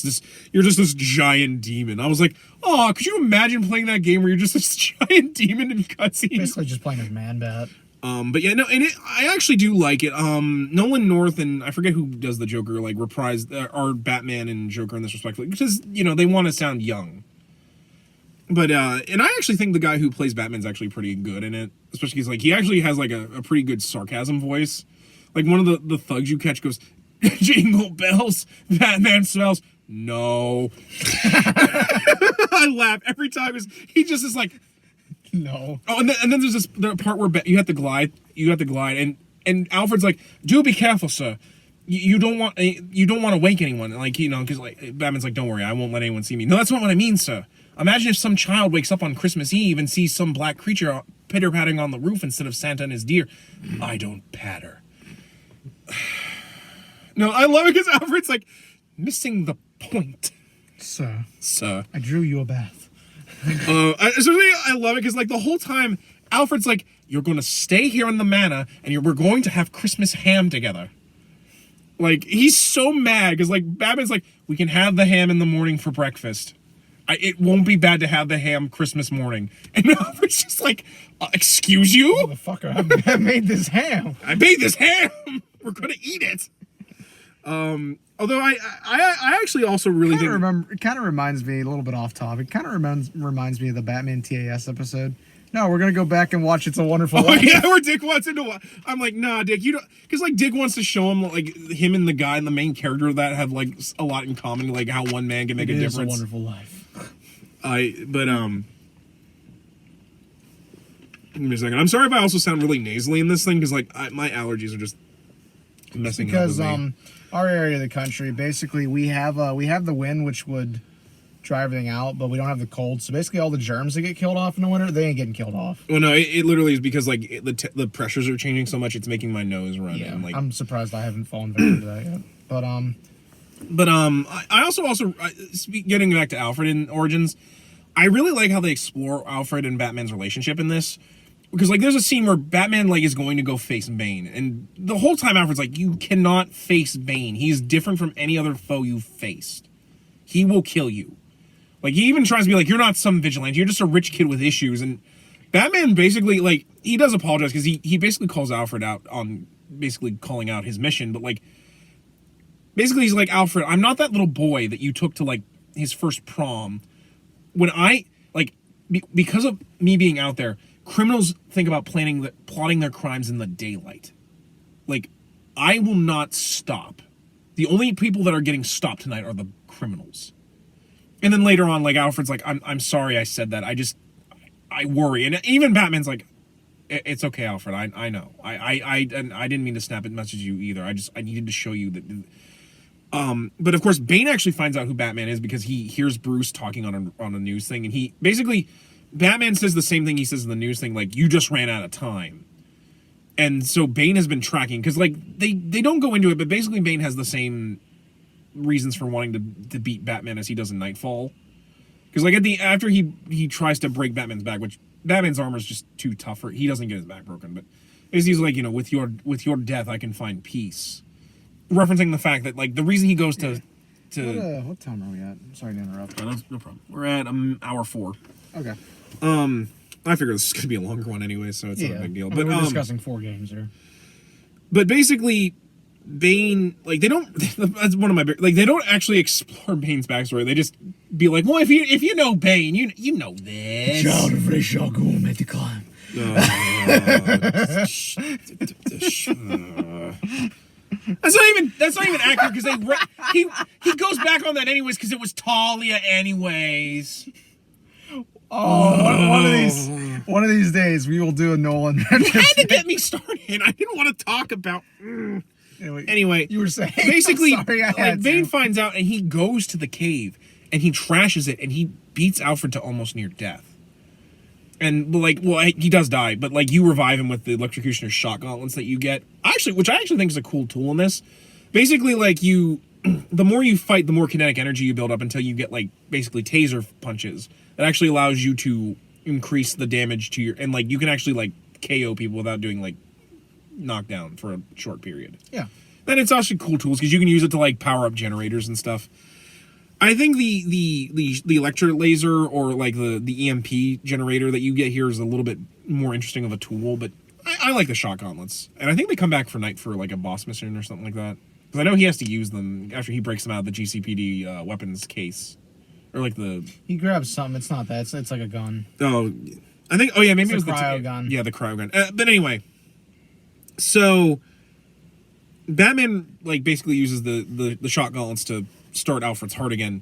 you're just this giant demon. I was like, oh, could you imagine playing that game where you're just this giant demon in cutscenes? Basically just playing as Man-Bat. But yeah, no, and I actually do like it. Nolan North and I forget who does the Joker, like reprised are Batman and Joker in this respect, because you know they want to sound young. But and I actually think the guy who plays Batman's actually pretty good in it, especially because like he actually has like a pretty good sarcasm voice. Like one of the thugs you catch goes, "Jingle bells, Batman smells." No, I laugh every time. He just is like. No. Oh, and then there's the part where you have to glide. And Alfred's like, "Do be careful, sir. You don't want to wake anyone." Like, you know, because like Batman's like, "Don't worry, I won't let anyone see me." No, that's not what I mean, sir. Imagine if some child wakes up on Christmas Eve and sees some black creature pitter-patting on the roof instead of Santa and his deer. I don't patter. No, I love it because Alfred's like missing the point, Sir. I drew you a bath. I love it because like the whole time Alfred's like, "You're going to stay here in the manor and we're going to have Christmas ham together." Like he's so mad because like Batman's like, "We can have the ham in the morning for breakfast. It won't be bad to have the ham Christmas morning." And Alfred's just like, "Excuse you, motherfucker! I made this ham. I made this ham. We're gonna eat it." Although I actually also really think it kind of reminds me, a little bit off topic, kind of reminds me of the Batman TAS episode. No, we're gonna go back and watch It's a Wonderful Life. Yeah, where Dick wants him to. I'm like, nah, Dick, you don't, because like Dick wants to show him like him and the guy and the main character that have like a lot in common, like how one man can make a difference. It's a Wonderful Life. Give me a second. I'm sorry if I also sound really nasally in this thing because like my allergies are just messing up with me. Our area of the country, basically, we have the wind, which would dry everything out, but we don't have the cold. So basically, all the germs that get killed off in the winter, they ain't getting killed off. Well, no, it literally is because like the pressures are changing so much, it's making my nose run. Yeah, and, like, I'm surprised I haven't fallen victim to that yet. But I also getting back to Alfred in Origins, I really like how they explore Alfred and Batman's relationship in this. Because, like, there's a scene where Batman, like, is going to go face Bane. And the whole time Alfred's like, you cannot face Bane. He's different from any other foe you've faced. He will kill you. Like, he even tries to be like, you're not some vigilante. You're just a rich kid with issues. And Batman basically, like, he does apologize because he basically calls Alfred out on basically calling out his mission. But, like, basically he's like, Alfred, I'm not that little boy that you took to, like, his first prom. When because of me being out there, criminals think about plotting their crimes in the daylight. Like, I will not stop. The only people that are getting stopped tonight are the criminals. And then later on, like, Alfred's like, I'm sorry I said that. I worry. And even Batman's like, it's okay, Alfred. I know. I didn't mean to snap at message you either. I needed to show you that. But of course, Bane actually finds out who Batman is because he hears Bruce talking on a news thing, and he basically, Batman says the same thing he says in the news thing, like, you just ran out of time. And so Bane has been tracking, because, like, they don't go into it, but basically Bane has the same reasons for wanting to beat Batman as he does in Nightfall. Because like after he tries to break Batman's back, which Batman's armor is just too tough for, he doesn't get his back broken, but he's like, with your death I can find peace, referencing the fact that like the reason he goes to what time are we at? I'm sorry to interrupt. no problem. We're at hour 4. Okay. I figure this is gonna be a longer one anyway, so it's not a big deal. But we're discussing 4 games here. But basically, Bane, like they don't. That's one of my like they don't actually explore Bane's backstory. They just be like, well, if you know Bane, you know this. Child of Ra's al Ghul made the climb. That's not even accurate because he goes back on that anyways because it was Talia anyways. One of these days we will do a Nolan. You had to get me started. I didn't want to talk about. Anyway, you were saying basically, sorry, Bane finds out and he goes to the cave and he trashes it and he beats Alfred to almost near death. And like, well, he does die, but like you revive him with the electrocutioner shot gauntlets that you get. Which I actually think is a cool tool in this. Basically, like the more you fight, the more kinetic energy you build up until you get like basically taser punches. That actually allows you to increase the damage to and like you can actually like KO people without doing like knockdown for a short period. Yeah. And it's actually cool tools because you can use it to like power up generators and stuff. I think the electro laser or like the EMP generator that you get here is a little bit more interesting of a tool, but I like the shot gauntlets. And I think they come back for night for like a boss mission or something like that. Because I know he has to use them after he breaks them out of the GCPD weapons case. Or like he grabs something. It's not that. It's like a gun. Oh, I think. Oh yeah, maybe it was the cryo gun. Yeah, the cryo gun. But anyway, so Batman like basically uses the shot gauntlets to start Alfred's heart again,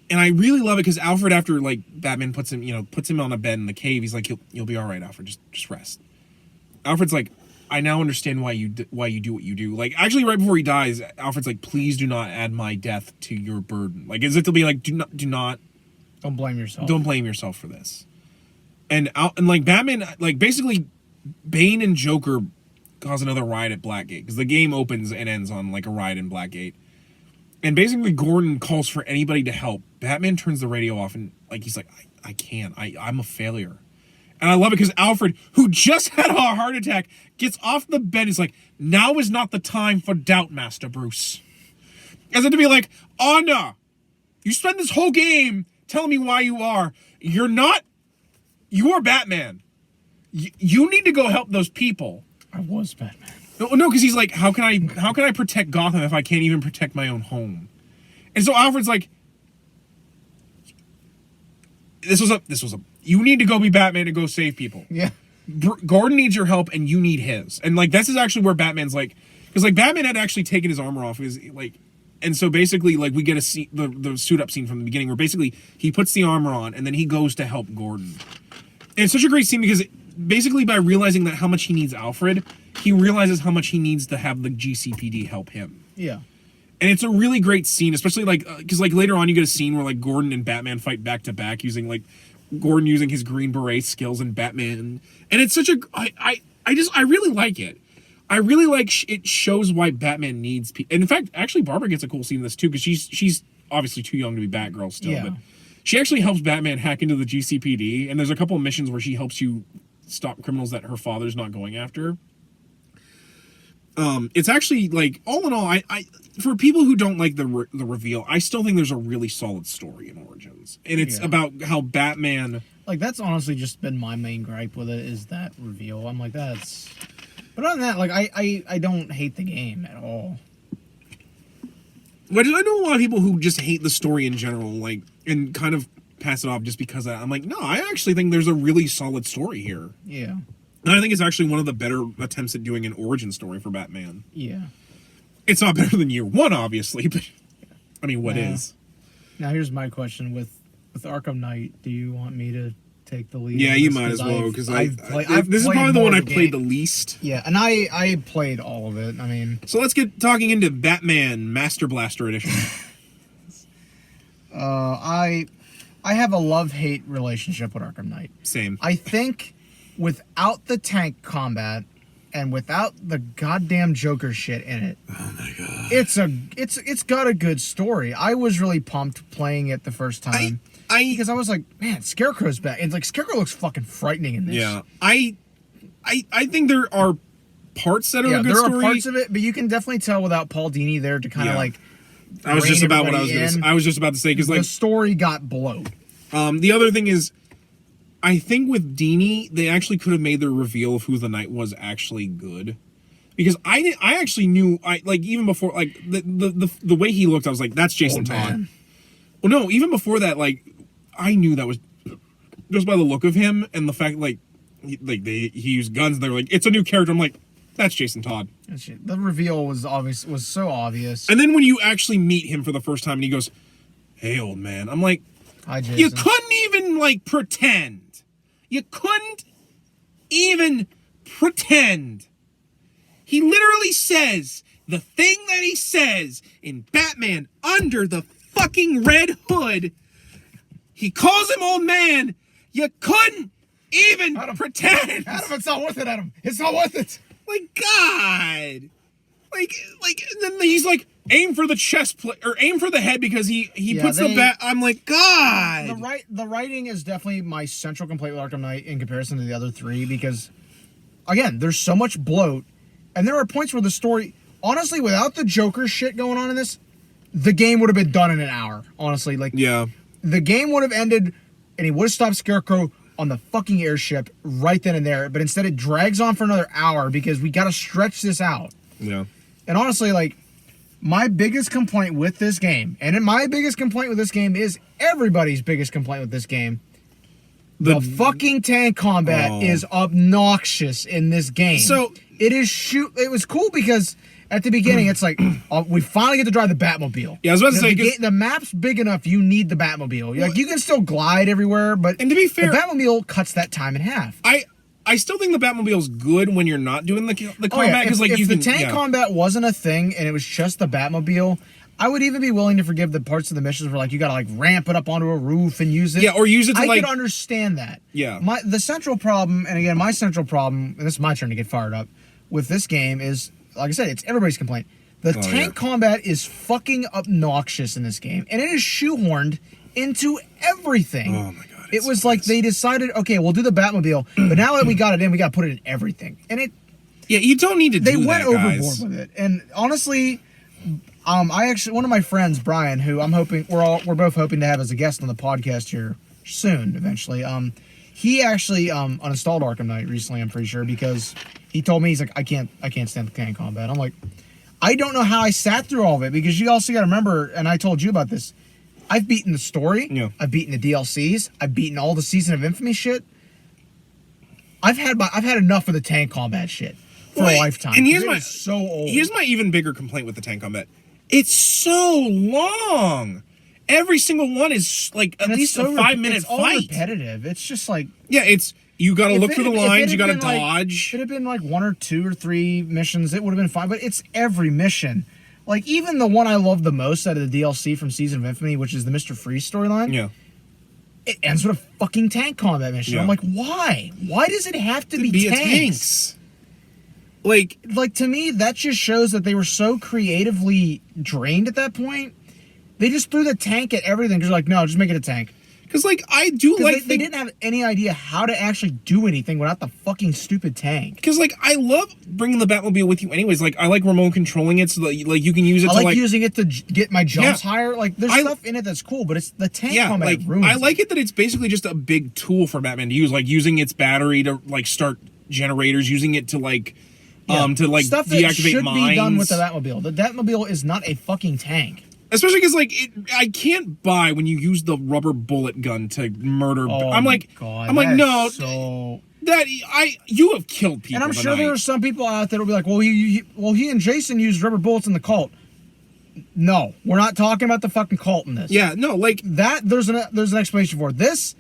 and I really love it because Alfred, after like Batman puts him on a bed in the cave, he's like, you'll be all right, Alfred. Just rest. Alfred's like, I now understand why you do what you do. Like, actually, right before he dies, Alfred's like, please do not add my death to your burden. Like, as if to be like, do not. Don't blame yourself. Don't blame yourself for this. And like Batman, like basically, Bane and Joker cause another riot at Blackgate because the game opens and ends on like a riot in Blackgate. And basically, Gordon calls for anybody to help. Batman turns the radio off and like he's like, I can't. I'm a failure. And I love it because Alfred, who just had a heart attack, gets off the bed. He's like, now is not the time for doubt, Master Bruce. As if to be like, Anna, you spent this whole game telling me why you are. You're not. You are Batman. You need to go help those people. I was Batman. No, because he's like, how can I protect Gotham if I can't even protect my own home? And so Alfred's like, this was a. You need to go be Batman and go save people. Yeah. Gordon needs your help, and you need his. And like this is actually where Batman's like, because like Batman had actually taken his armor off, and so basically like we get a scene, the suit up scene from the beginning where basically he puts the armor on and then he goes to help Gordon. And it's such a great scene because basically by realizing that how much he needs Alfred, he realizes how much he needs to have the GCPD help him. Yeah. And it's a really great scene, especially like because like later on you get a scene where like Gordon and Batman fight back to back using like Gordon using his Green Beret skills and Batman, and it's such a I really like it. I really like it shows why Batman needs people. And in fact, actually, Barbara gets a cool scene in this too because she's obviously too young to be Batgirl still, but she actually helps Batman hack into the GCPD. And there's a couple of missions where she helps you stop criminals that her father's not going after. It's actually like all in all, I for people who don't like the reveal, I still think there's a really solid story in Origins, and it's about how Batman. Like that's honestly just been my main gripe with it is that reveal. I'm like that's, but other than that, like I don't hate the game at all. But I know a lot of people who just hate the story in general, like and kind of pass it off just because I'm like, no, I actually think there's a really solid story here. Yeah. And I think it's actually one of the better attempts at doing an origin story for Batman. Yeah. It's not better than Year One, obviously, but I mean, what is? Now, here's my question: with Arkham Knight, do you want me to take the lead? Yeah, you might as well because this is probably the one I played the least. Yeah, and I played all of it. I mean, so let's get talking into Batman Master Blaster Edition. I have a love-hate relationship with Arkham Knight. Same. I think without the tank combat and without the goddamn Joker shit in it, oh my god, it's got a good story. I was really pumped playing it the first time. because I was like, man, Scarecrow's back, and like Scarecrow looks fucking frightening in this. Yeah, I think there are parts that are a good story. There are parts of it, but you can definitely tell without Paul Dini there to kind of like. I was just about to say because like the story got bloat. The other thing is, I think with Dini, they actually could have made their reveal of who the Knight was actually good, because I actually knew even before like the way he looked, I was like, that's Jason Todd. Man. Well, no, even before that, like I knew that was just by the look of him and the fact he used guns. And they were like, it's a new character. I'm like, that's Jason Todd. The reveal was so obvious. And then when you actually meet him for the first time and he goes, "Hey, old man," I'm like, hi, Jason. You couldn't even like pretend. You couldn't even pretend. He literally says the thing that he says in Batman Under the Fucking Red Hood. He calls him old man. You couldn't even pretend. Adam, it's not worth it, Adam. It's not worth it. Like, God. Like, and then he's like, aim for the chest plate, or aim for the head, because he puts the bat. I'm like, God. The writing is definitely my central complaint with Arkham Knight in comparison to the other three, because, again, there's so much bloat, and there are points where the story, honestly, without the Joker shit going on in this, the game would have been done in an hour, honestly. Like, yeah. The game would have ended, and he would have stopped Scarecrow on the fucking airship right then and there, but instead it drags on for another hour because we got to stretch this out. Yeah. And honestly, like, my biggest complaint with this game, and my biggest complaint with this game is everybody's biggest complaint with this game, the fucking tank combat is obnoxious in this game. So it was cool because at the beginning it's like, we finally get to drive the Batmobile. Yeah, I was about to say, the map's big enough, you need the Batmobile. Like, you can still glide everywhere, but and to be fair, the Batmobile cuts that time in half. I still think the Batmobile's good when you're not doing the combat, because if the tank combat wasn't a thing and it was just the Batmobile, I would even be willing to forgive the parts of the missions where, like, you gotta, like, ramp it up onto a roof and use it. Yeah, or use it to, I like... could understand that. Yeah. The central problem, and again, my central problem, and this is my turn to get fired up, with this game is, like I said, it's everybody's complaint. The tank combat is fucking obnoxious in this game, and it is shoehorned into everything. Oh, my God. It was like they decided, okay, we'll do the Batmobile, but now that we got it in, we got to put it in everything. And it... Yeah, you don't need to do that, They went overboard with it. And honestly... one of my friends, Brian, who we're both hoping to have as a guest on the podcast here soon, eventually. He actually uninstalled Arkham Knight recently, I'm pretty sure, because he told me, he's like, I can't stand the tank combat. I'm like, I don't know how I sat through all of it, because you also got to remember, and I told you about this, I've beaten the story, I've beaten the DLCs, I've beaten all the Season of Infamy shit. I've had enough of the tank combat shit for a lifetime. And it's so old. Here's my even bigger complaint with the tank combat. It's so long. Every single one is like at least a 5-minute fight. It's repetitive. It's just like, yeah, you got to look through the lines. You got to dodge. If it had been like 1 or 2 or 3 missions, it would have been fine. But it's every mission. Like, even the one I love the most out of the DLC from Season of Infamy, which is the Mr. Freeze storyline. Yeah. It ends with a fucking tank combat mission. Yeah. I'm like, why? Why does it have to be tanks? Like, to me, that just shows that they were so creatively drained at that point. They just threw the tank at everything. Because like, no, just make it a tank. Because, like, I do like... They didn't have any idea how to actually do anything without the fucking stupid tank. Because, like, I love bringing the Batmobile with you anyways. Like, I like remote controlling it so that, like, you can use it I like using it to get my jumps higher. Like, there's stuff in it that's cool, but it's the tank combat like, ruins I like it that it's basically just a big tool for Batman to use. Like, using its battery to, like, start generators, using it to, like... to like stuff that deactivate should mines. be done with the Batmobile. The Batmobile is not a fucking tank. Especially because, like, I can't buy when you use the rubber bullet gun to murder. Oh, I'm like, God, I'm like, no, so... you have killed people. And I'm sure there are some people out there who'll be like, well, he and Jason used rubber bullets in the cult. No, we're not talking about the fucking cult in this. Yeah, no, like that. There's an explanation for it. This.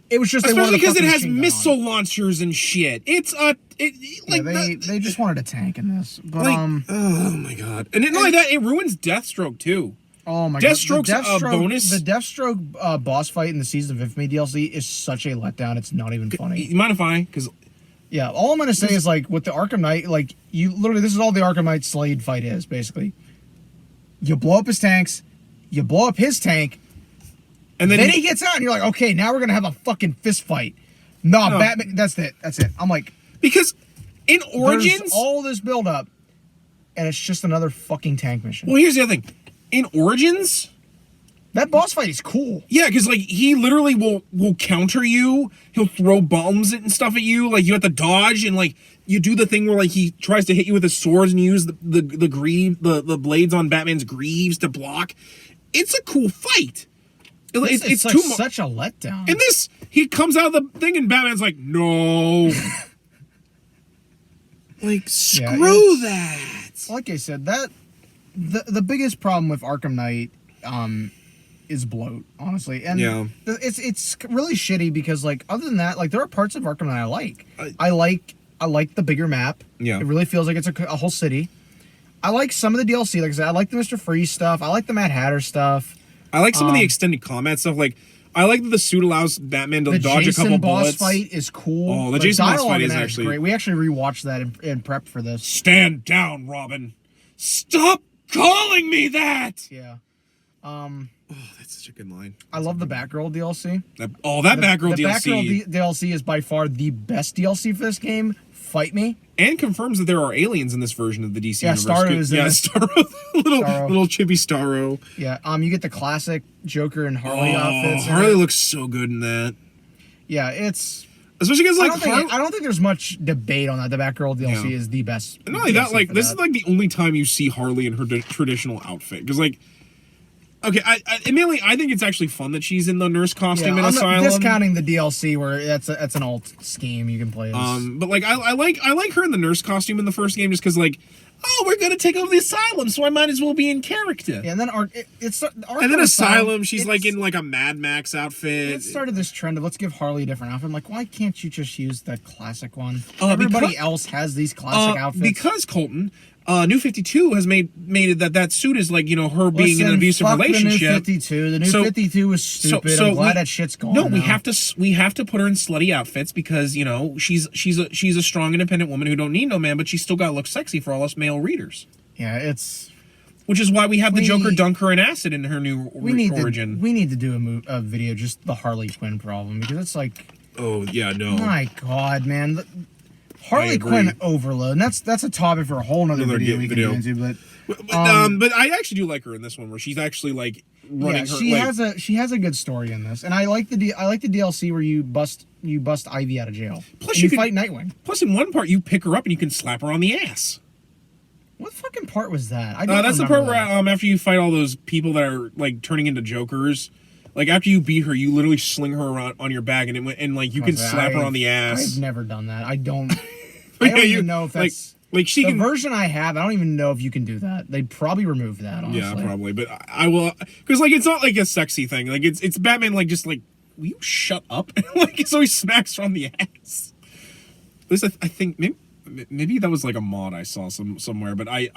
It was just especially because it has missile launchers and shit. It's they just wanted a tank in this, but like, oh my God, and not like that, it ruins Deathstroke too. Oh my Deathstroke's God, a bonus. The Deathstroke boss fight in the Season of Infamy DLC is such a letdown. It's not even funny. You mind if I? Because yeah, all I'm gonna say is like with the Arkham Knight, like you literally, this is all the Arkham Knight Slade fight is basically. You blow up his tanks, you blow up his tank. And then he gets out, and you're like, okay, now we're gonna have a fucking fist fight. No, Batman. That's it. I'm like, because in Origins, there's all this build up, and it's just another fucking tank mission. Well, here's the other thing. In Origins, that boss fight is cool. Yeah, because like he literally will counter you. He'll throw bombs and stuff at you. Like you have to dodge, and like you do the thing where like he tries to hit you with his swords and you use the blades on Batman's greaves to block. It's a cool fight. It's like such a letdown. And this, he comes out of the thing and Batman's like, no. Like, screw that. Like I said, that the biggest problem with Arkham Knight is bloat, honestly. And it's really shitty because, like, other than that, like, there are parts of Arkham that I like. I like the bigger map. Yeah. It really feels like it's a whole city. I like some of the DLC. Like I said, I like the Mr. Freeze stuff. I like the Mad Hatter stuff. I like some of the extended combat stuff. Like, I like that the suit allows Batman to dodge a couple bullets. The Jason boss fight is cool. Oh, the Jason boss fight is actually great. We actually rewatched that in prep for this. Stand down, Robin. Stop calling me that. Yeah. Oh, that's such a good line. I love the Batgirl DLC. That Batgirl DLC. The Batgirl DLC is by far the best DLC for this game. Fight me. And confirms that there are aliens in this version of the DC universe. Starro is in it. Starro. Little chibi Starro. Yeah, you get the classic Joker and Harley outfits. Harley looks so good in that. Yeah, it's... Especially because, like... I don't think there's much debate on that. The Batgirl DLC is the best. And not only that, like, this is, like, the only time you see Harley in her traditional outfit. Because, like... Okay, admittedly, I think it's actually fun that she's in the nurse costume in Asylum. Discounting the DLC where that's an alt scheme you can play as. But like I like her in the nurse costume in the first game just because like, oh, we're gonna take over the Asylum, so I might as well be in character. Yeah, and then Asylum, she's like in like a Mad Max outfit. It started this trend of let's give Harley a different outfit. I'm like, why can't you just use that classic one? Everybody else has these classic outfits. Because Colton. New 52 has made it that suit is like, you know, her being in an abusive relationship. The New 52 was stupid. I'm glad that shit's gone. No, we have to put her in slutty outfits because, you know, she's a strong, independent woman who don't need no man, but she's still got to look sexy for all us male readers. Yeah, it's... Which is why we have the Joker dunk her in acid in her new origin. We need to do a video, just the Harley Quinn problem, because it's like... Oh, yeah, no. My God, man. Harley Quinn overload, and that's a topic for a whole nother video we can get into. But I actually do like her in this one, where she's actually like running her. She has a good story in this, and I like the DLC where you bust Ivy out of jail. Plus, you fight Nightwing. Plus, in one part, you pick her up and you can slap her on the ass. What fucking part was that? That's the part where after you fight all those people that are like turning into Jokers. Like, after you beat her, you literally sling her around on your back, and like, you can slap her on the ass. I've never done that. I don't even know if that's... Like she the version I have, I don't even know if you can do that. They'd probably remove that, honestly. Yeah, probably. But I will... Because, like, it's not, like, a sexy thing. Like, it's Batman, like, just, like, will you shut up? Like, so he smacks her on the ass. At least I think... Maybe that was like a mod I saw somewhere, but I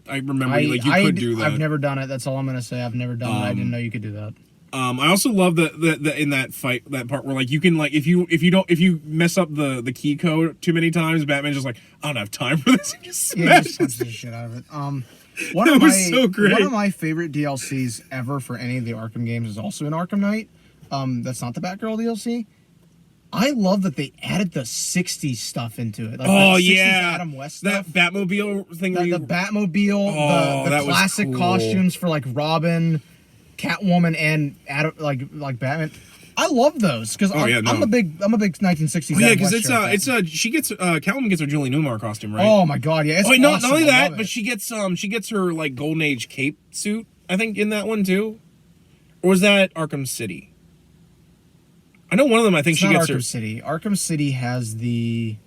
remember like you could do that. I've never done it. That's all I'm gonna say. I've never done it. I didn't know you could do that. I also love the in that fight, that part where like you can like if you mess up the key code too many times, Batman's just like, I don't have time for this. He just smashes the shit out of it. So great. One of my favorite DLCs ever for any of the Arkham games is also in Arkham Knight. That's not the Batgirl DLC. I love that they added the 60s stuff into it. Like Adam West stuff. That Batmobile thing. The Batmobile, the classic costumes for like Robin, Catwoman, and like Batman. I love those because I'm a big 1960s. Oh, yeah, because Catwoman gets her Julie Newmar costume, right? Oh my God, yeah. It's awesome. Not only that, but she gets her like Golden Age cape suit. I think in that one too, or was that Arkham City? I know one of them. I think she gets Arkham City. Arkham City has the.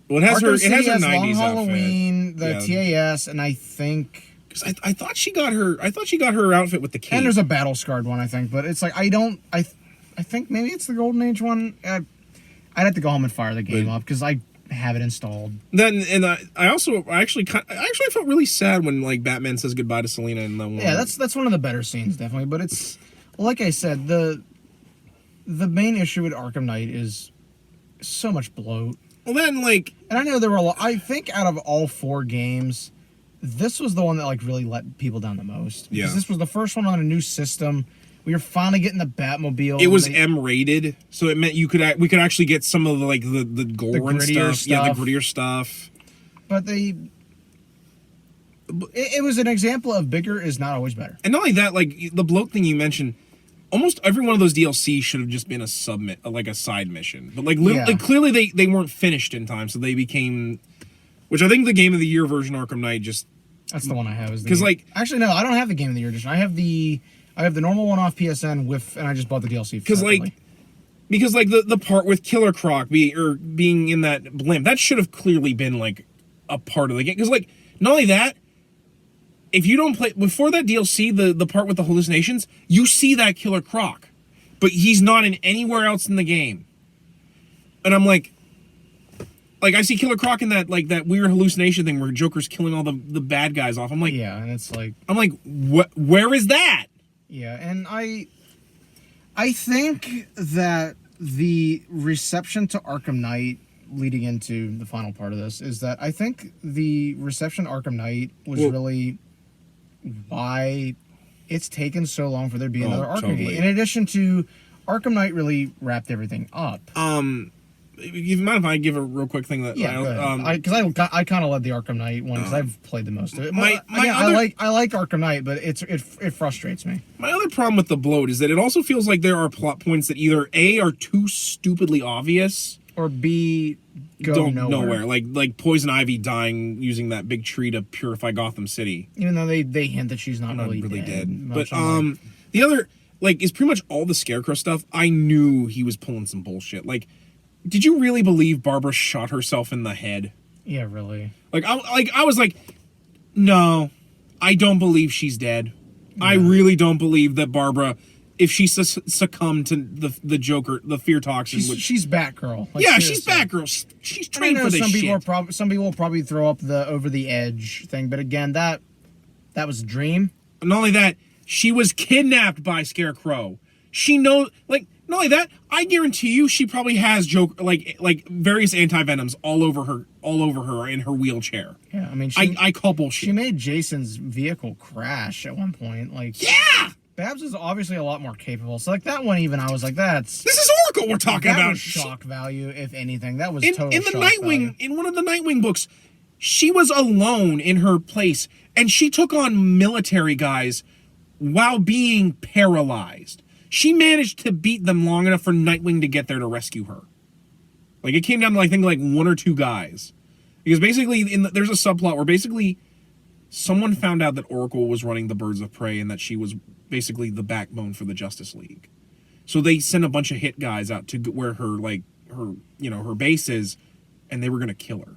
Well, it has her 90s Long Halloween, the TAS, and I think. Because I thought she got her. I thought she got her outfit with the cape. And there's a battle scarred one, I think, but it's like I think maybe it's the Golden Age one. I'd have to go home and fire the game up because I have it installed. Then I actually felt really sad when like Batman says goodbye to Selina in that one. Yeah, that's one of the better scenes, definitely. But it's like I said, the main issue with Arkham Knight is so much bloat. Well, then, like... And I know there were I think out of all 4 games, this was the one that, like, really let people down the most. Because this was the first one on a new system. We were finally getting the Batmobile. It was M-rated, so it meant we could actually get some of the gore and stuff. Yeah, the grittier stuff. But it was an example of bigger is not always better. And not only that, like the bloat thing you mentioned, almost every one of those DLC should have just been a side mission. But like clearly they weren't finished in time, so they became, which I think the Game of the Year version Arkham Knight just. That's the one I have. Because actually no, I don't have the Game of the Year edition. I have the normal one off PSN and I just bought the DLC. Because the part with Killer Croc being in that blimp, that should have clearly been like a part of the game. Because like not only that, if you don't play before that DLC, the part with the hallucinations, you see that Killer Croc, but he's not in anywhere else in the game. And I'm like I see Killer Croc in that weird hallucination thing where Joker's killing all the bad guys off. I'm like, yeah, and it's like, I'm like, what? Where is that? Yeah, and I think that the reception to Arkham Knight leading into the final part of this is that I think the reception to Arkham Knight was really why it's taken so long for there to be another Arkham game. In addition to Arkham Knight really wrapped everything up. You mind if I give a real quick thing that I kind of led the Arkham Knight one because I've played the most of it. I like Arkham Knight, but it frustrates me. My other problem with the bloat is that it also feels like there are plot points that either A are too stupidly obvious or B go nowhere. Like Poison Ivy dying using that big tree to purify Gotham City. Even though they hint that she's not really dead. But the other is pretty much all the Scarecrow stuff. I knew he was pulling some bullshit. Like, did you really believe Barbara shot herself in the head? Yeah, really. I was like, no, I don't believe she's dead. Yeah. I really don't believe that Barbara, if she succumbed to the Joker, the fear toxin. She's Batgirl. She's Batgirl. She's trained for this shit. Some people will probably throw up the over the edge thing, but again, that was a dream. Not only that, she was kidnapped by Scarecrow. She knows, not only that, I guarantee you she probably has Joker like various anti-venoms all over her in her wheelchair. Yeah, I mean, I call bullshit. She made Jason's vehicle crash at one point. Yeah! Babs is obviously a lot more capable. So that one, even I was like, this is Oracle we're talking about. That was shock value, if anything. That was total in the shock Nightwing value. In one of the Nightwing books, she was alone in her place, and she took on military guys while being paralyzed. She managed to beat them long enough for Nightwing to get there to rescue her. It came down to, I think, one or two guys. Because basically, there's a subplot where basically someone found out that Oracle was running the Birds of Prey and that she was basically the backbone for the Justice League. So they sent a bunch of hit guys out to where her base is, and they were going to kill her.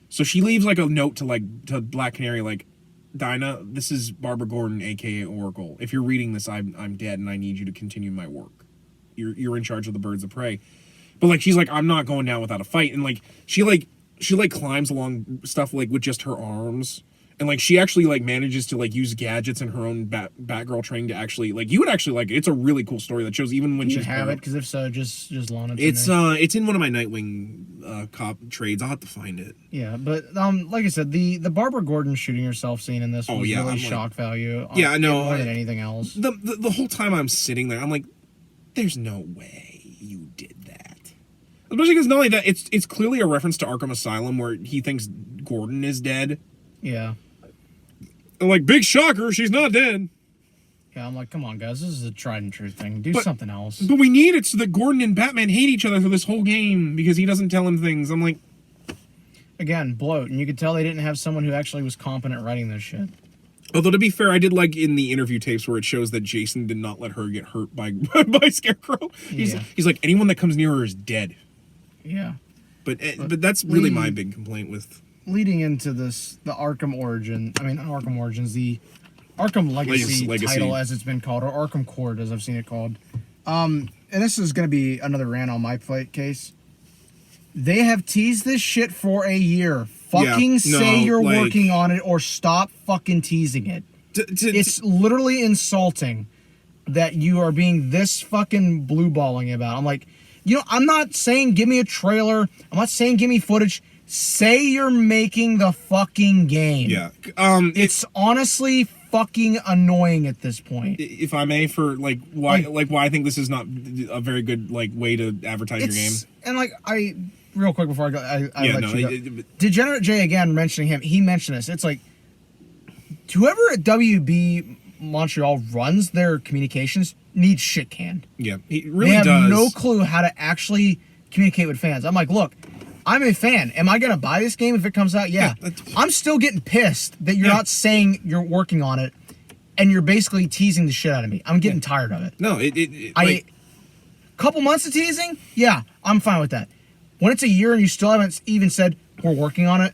So she leaves, a note to Black Canary, Dinah, this is Barbara Gordon, a.k.a. Oracle. If you're reading this, I'm dead, and I need you to continue my work. You're in charge of the Birds of Prey. But, she's I'm not going down without a fight. And, she climbs along stuff, with just her arms. And, she actually, manages to, use gadgets in her own Batgirl training to actually, you would actually like it. It's a really cool story that shows even when she's... You have it? Because if so, just loan it to me. It's in one of my Nightwing cop trades. I'll have to find it. Yeah, but, like I said, the Barbara Gordon shooting herself scene in this was really shock value. Yeah, I know. More than anything else. The whole time I'm sitting there, I'm like, there's no way you did that. Especially because not only that, it's clearly a reference to Arkham Asylum where he thinks Gordon is dead. Yeah. And big shocker, she's not dead. Yeah, I'm like, come on, guys, this is a tried and true thing. Do something else. But we need it so that Gordon and Batman hate each other for this whole game because he doesn't tell him things. I'm like... Again, bloat. And you could tell they didn't have someone who actually was competent writing this shit. Although, to be fair, I did like in the interview tapes where it shows that Jason did not let her get hurt by Scarecrow. He's like, anyone that comes near her is dead. Yeah. But that's really my big complaint with... Leading into this, the Arkham Origins, the Arkham Legacy title, as it's been called, or Arkham Court, as I've seen it called. And this is going to be another rant on my case. They have teased this shit for a year. Say you're working on it, or stop fucking teasing it. It's literally insulting that you are being this fucking blue-balling about. I'm like, I'm not saying give me a trailer. I'm not saying give me footage. Say you're making the fucking game. Yeah. It's honestly fucking annoying at this point. If I may, for like why I think this is not a very good like way to advertise your game. And like real quick before I go, I Yeah, let no, you go. Degenerate J again mentioning him. He mentioned this. It's like whoever at WB Montreal runs their communications needs shit canned. Yeah, he really they have does. no clue how to actually communicate with fans. I'm like, look, I'm a fan. Am I gonna buy this game if it comes out? Yeah. I'm still getting pissed that you're not saying you're working on it, and you're basically teasing the shit out of me. I'm getting tired of it. No, Couple months of teasing, yeah, I'm fine with that. When it's a year and you still haven't even said we're working on it,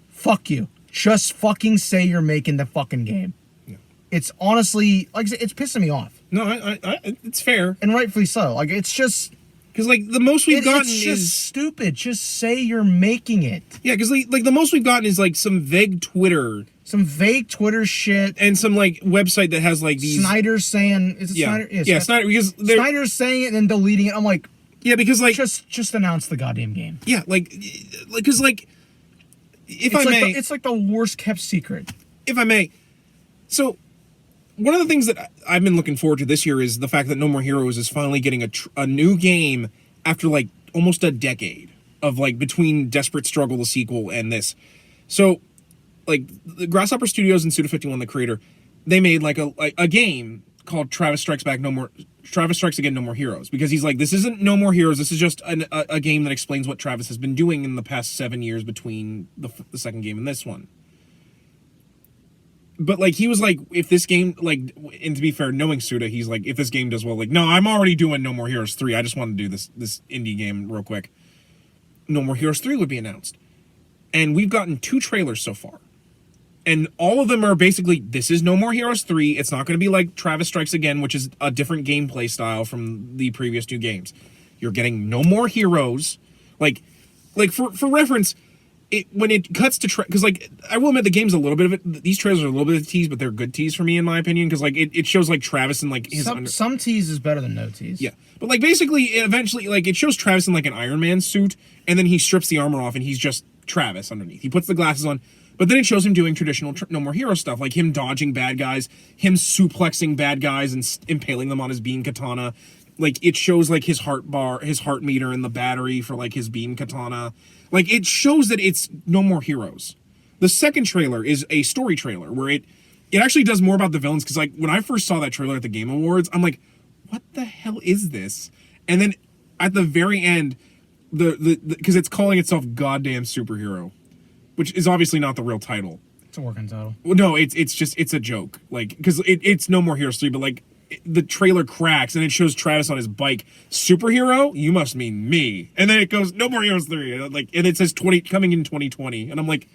fuck you. Just fucking say you're making the fucking game. Yeah. It's honestly, like I said, it's pissing me off. No, it's fair, and rightfully so. Like it's just. Because, like, the most we've gotten is... It's just stupid. Just say you're making it. Yeah, because, like, the most we've gotten is, like, some vague Twitter. Some vague Twitter shit. And some, like, website that has, like, these... Snyder's saying... Is it Snyder? Yeah, Snyder, because... Snyder's saying it and then deleting it. I'm like... Yeah, because, like... Just announce the goddamn game. Yeah, because, like... If I may... It's like the worst kept secret. If I may. So... One of the things that I've been looking forward to this year is the fact that No More Heroes is finally getting a new game after, like, almost a decade of, like, between Desperate Struggle, the sequel, and this. So, like, the Grasshopper Studios and Suda51, the creator, they made, like, a game called Travis Strikes Again, No More Heroes. Because he's like, this isn't No More Heroes, this is just a game that explains what Travis has been doing in the past 7 years between the second game and this one. But, like, he was like, if this game, like, and to be fair, knowing Suda, he's like, if this game does well, like, no, I'm already doing No More Heroes 3. I just want to do this indie game real quick. No More Heroes 3 would be announced. And we've gotten 2 trailers so far. And all of them are basically, this is No More Heroes 3. It's not going to be like Travis Strikes Again, which is a different gameplay style from the previous 2 games. You're getting No More Heroes. Like for reference... when it cuts to because like I will admit the game's a little bit of it. These trailers are a little bit of tease, but they're good tease for me in my opinion because like it shows like Travis and like his some tease is better than no tease. Yeah, but like basically eventually like it shows Travis in like an Iron Man suit, and then he strips the armor off and he's just Travis underneath. He puts the glasses on, but then it shows him doing traditional No More Hero stuff, like him dodging bad guys, him suplexing bad guys and impaling them on his beam katana. Like it shows like his heart meter, and the battery for like his beam katana. Like, it shows that it's No More Heroes. The second trailer is a story trailer where it actually does more about the villains. Because, like, when I first saw that trailer at the Game Awards, I'm like, what the hell is this? And then at the very end, because it's calling itself Goddamn Superhero, which is obviously not the real title. It's a working title. Well, no, it's a joke. Like, because it's No More Heroes 3, but, like, the trailer cracks and it shows Travis on his bike. Superhero? You must mean me. And then it goes No More Heroes 3. And it says coming in 2020. And I'm like,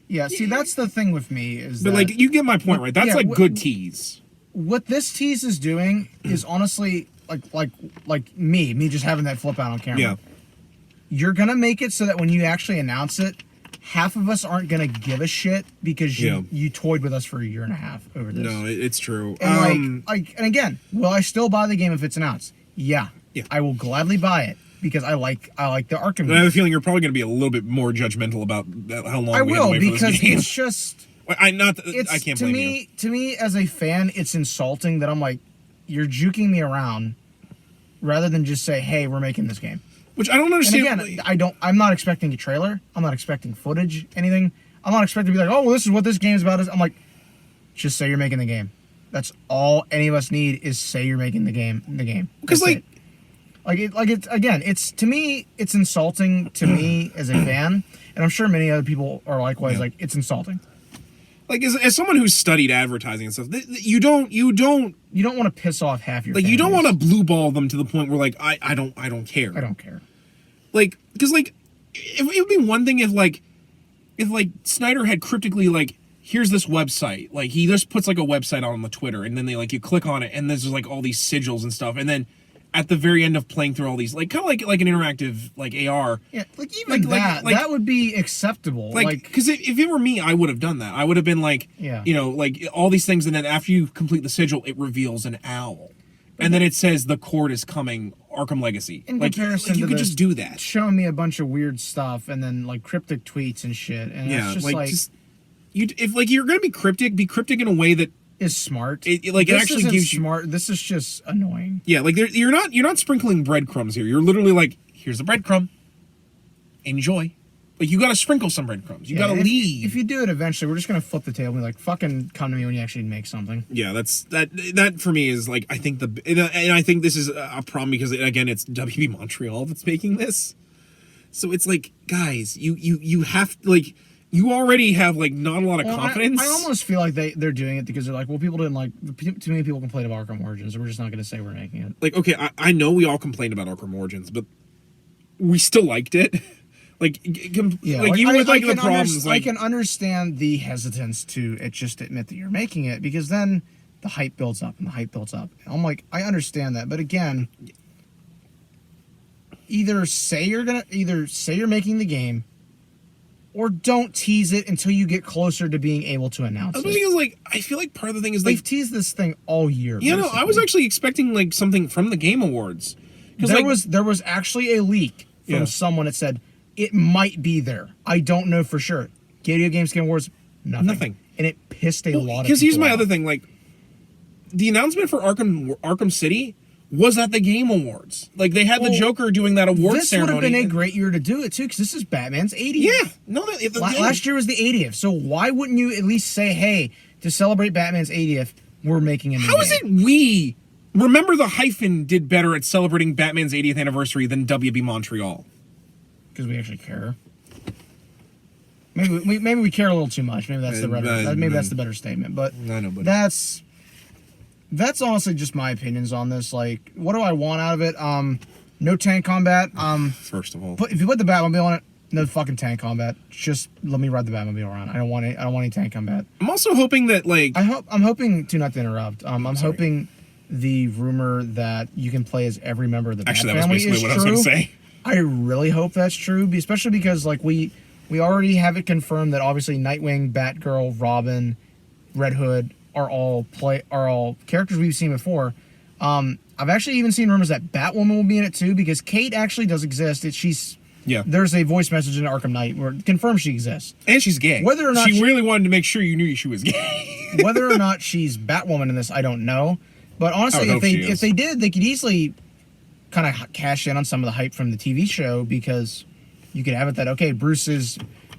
yeah. See, that's the thing with me is. But like, you get my point, right? That's good tease. What this tease is doing is honestly like me just having that flip out on camera. Yeah. You're gonna make it so that when you actually announce it, half of us aren't gonna give a shit because you toyed with us for a year and a half over this. No, it's true. And and again, will I still buy the game if it's announced? Yeah. I will gladly buy it because I like the Arkham. But I have a feeling you're probably gonna be a little bit more judgmental about how long we have to wait for this game. Because it's just. I can't blame you. To me, as a fan, it's insulting that I'm like, you're juking me around, rather than just say, hey, we're making this game. Which I don't understand. And again, I'm not expecting a trailer. I'm not expecting footage, anything. I'm not expecting to be like, oh, well, this is what this game's about. I'm like, just say you're making the game. That's all any of us need is say you're making the game. Because it's to me, it's insulting to me as a fan, and I'm sure many other people are likewise. Like, it's insulting. Like as someone who's studied advertising and stuff, you don't want to piss off half your. Like you don't want to blue ball them to the point where like I don't care. I don't care. Like because like it would be one thing if Snyder had cryptically like here's this website, like he just puts like a website on the Twitter and then they like you click on it and there's like all these sigils and stuff and then at the very end of playing through all these like kind of like an interactive like AR. Yeah, like even that would be acceptable. Like because if it were me, I would have done that. I would have been like, you know, like all these things, and then after you complete the sigil, it reveals an owl, and then it says the court is coming, Arkham Legacy. In comparison, you could just do that. Showing me a bunch of weird stuff, and then like cryptic tweets and shit, and it's just like if like you're gonna be cryptic in a way that is smart. It This actually isn't gives you smart. This is just annoying. Yeah, like you're not sprinkling breadcrumbs here. You're literally like, here's the breadcrumb. Enjoy. Like you got to sprinkle some breadcrumbs. You got to leave. If you do it eventually, we're just gonna flip the table and be like, fucking come to me when you actually make something. Yeah, that for me is like I think and I think this is a problem because again it's WB Montreal that's making this. So it's like, guys, you have like you already have like not a lot of confidence. I almost feel like they're doing it because they're like, well, people didn't like too many people complained about Arkham Origins, so we're just not gonna say we're making it. Like, okay, I know we all complained about Arkham Origins, but we still liked it. Like, even with the problems, I can understand the hesitance to just admit that you're making it because then the hype builds up and the hype builds up. I'm like, I understand that, but again, either say you're making the game, or don't tease it until you get closer to being able to announce it. The thing is, like, I feel like part of the thing is they've teased this thing all year. Yeah, no, I was actually expecting like something from the Game Awards. There was actually a leak from someone that said it might be there. I don't know for sure. Video Games Game Awards, nothing. And it pissed a lot of people because here's my off. other thing, like the announcement for Arkham City was at the Game Awards. Like they had the Joker doing that award ceremony. This would have been a great year to do it too, because this is Batman's 80th. Yeah, no, last year was the 80th. So why wouldn't you at least say, hey, to celebrate Batman's 80th, we're making a new How is it we remember the Hyphen did better at celebrating Batman's 80th anniversary than WB Montreal? Because we actually care. Maybe we care a little too much. Maybe that's that's the better statement. But I know, but that's honestly just my opinions on this. Like, what do I want out of it? No tank combat. First of all, if you put the Batmobile on it, no fucking tank combat. Just let me ride the Batmobile around. I don't want any tank combat. I'm also hoping that I'm hoping to not to interrupt. I'm hoping the rumor that you can play as every member of the Bat family is true. I was going to say. I really hope that's true, especially because like we already have it confirmed that obviously Nightwing, Batgirl, Robin, Red Hood are all characters we've seen before. I've actually even seen rumors that Batwoman will be in it too, because Kate actually does exist. There's a voice message in Arkham Knight where it confirms she exists. And she's gay. Whether or not she really wanted to make sure you knew she was gay. Whether or not she's Batwoman in this, I don't know. But honestly, if they did, they could easily kind of cash in on some of the hype from the TV show, because you could have it that, okay,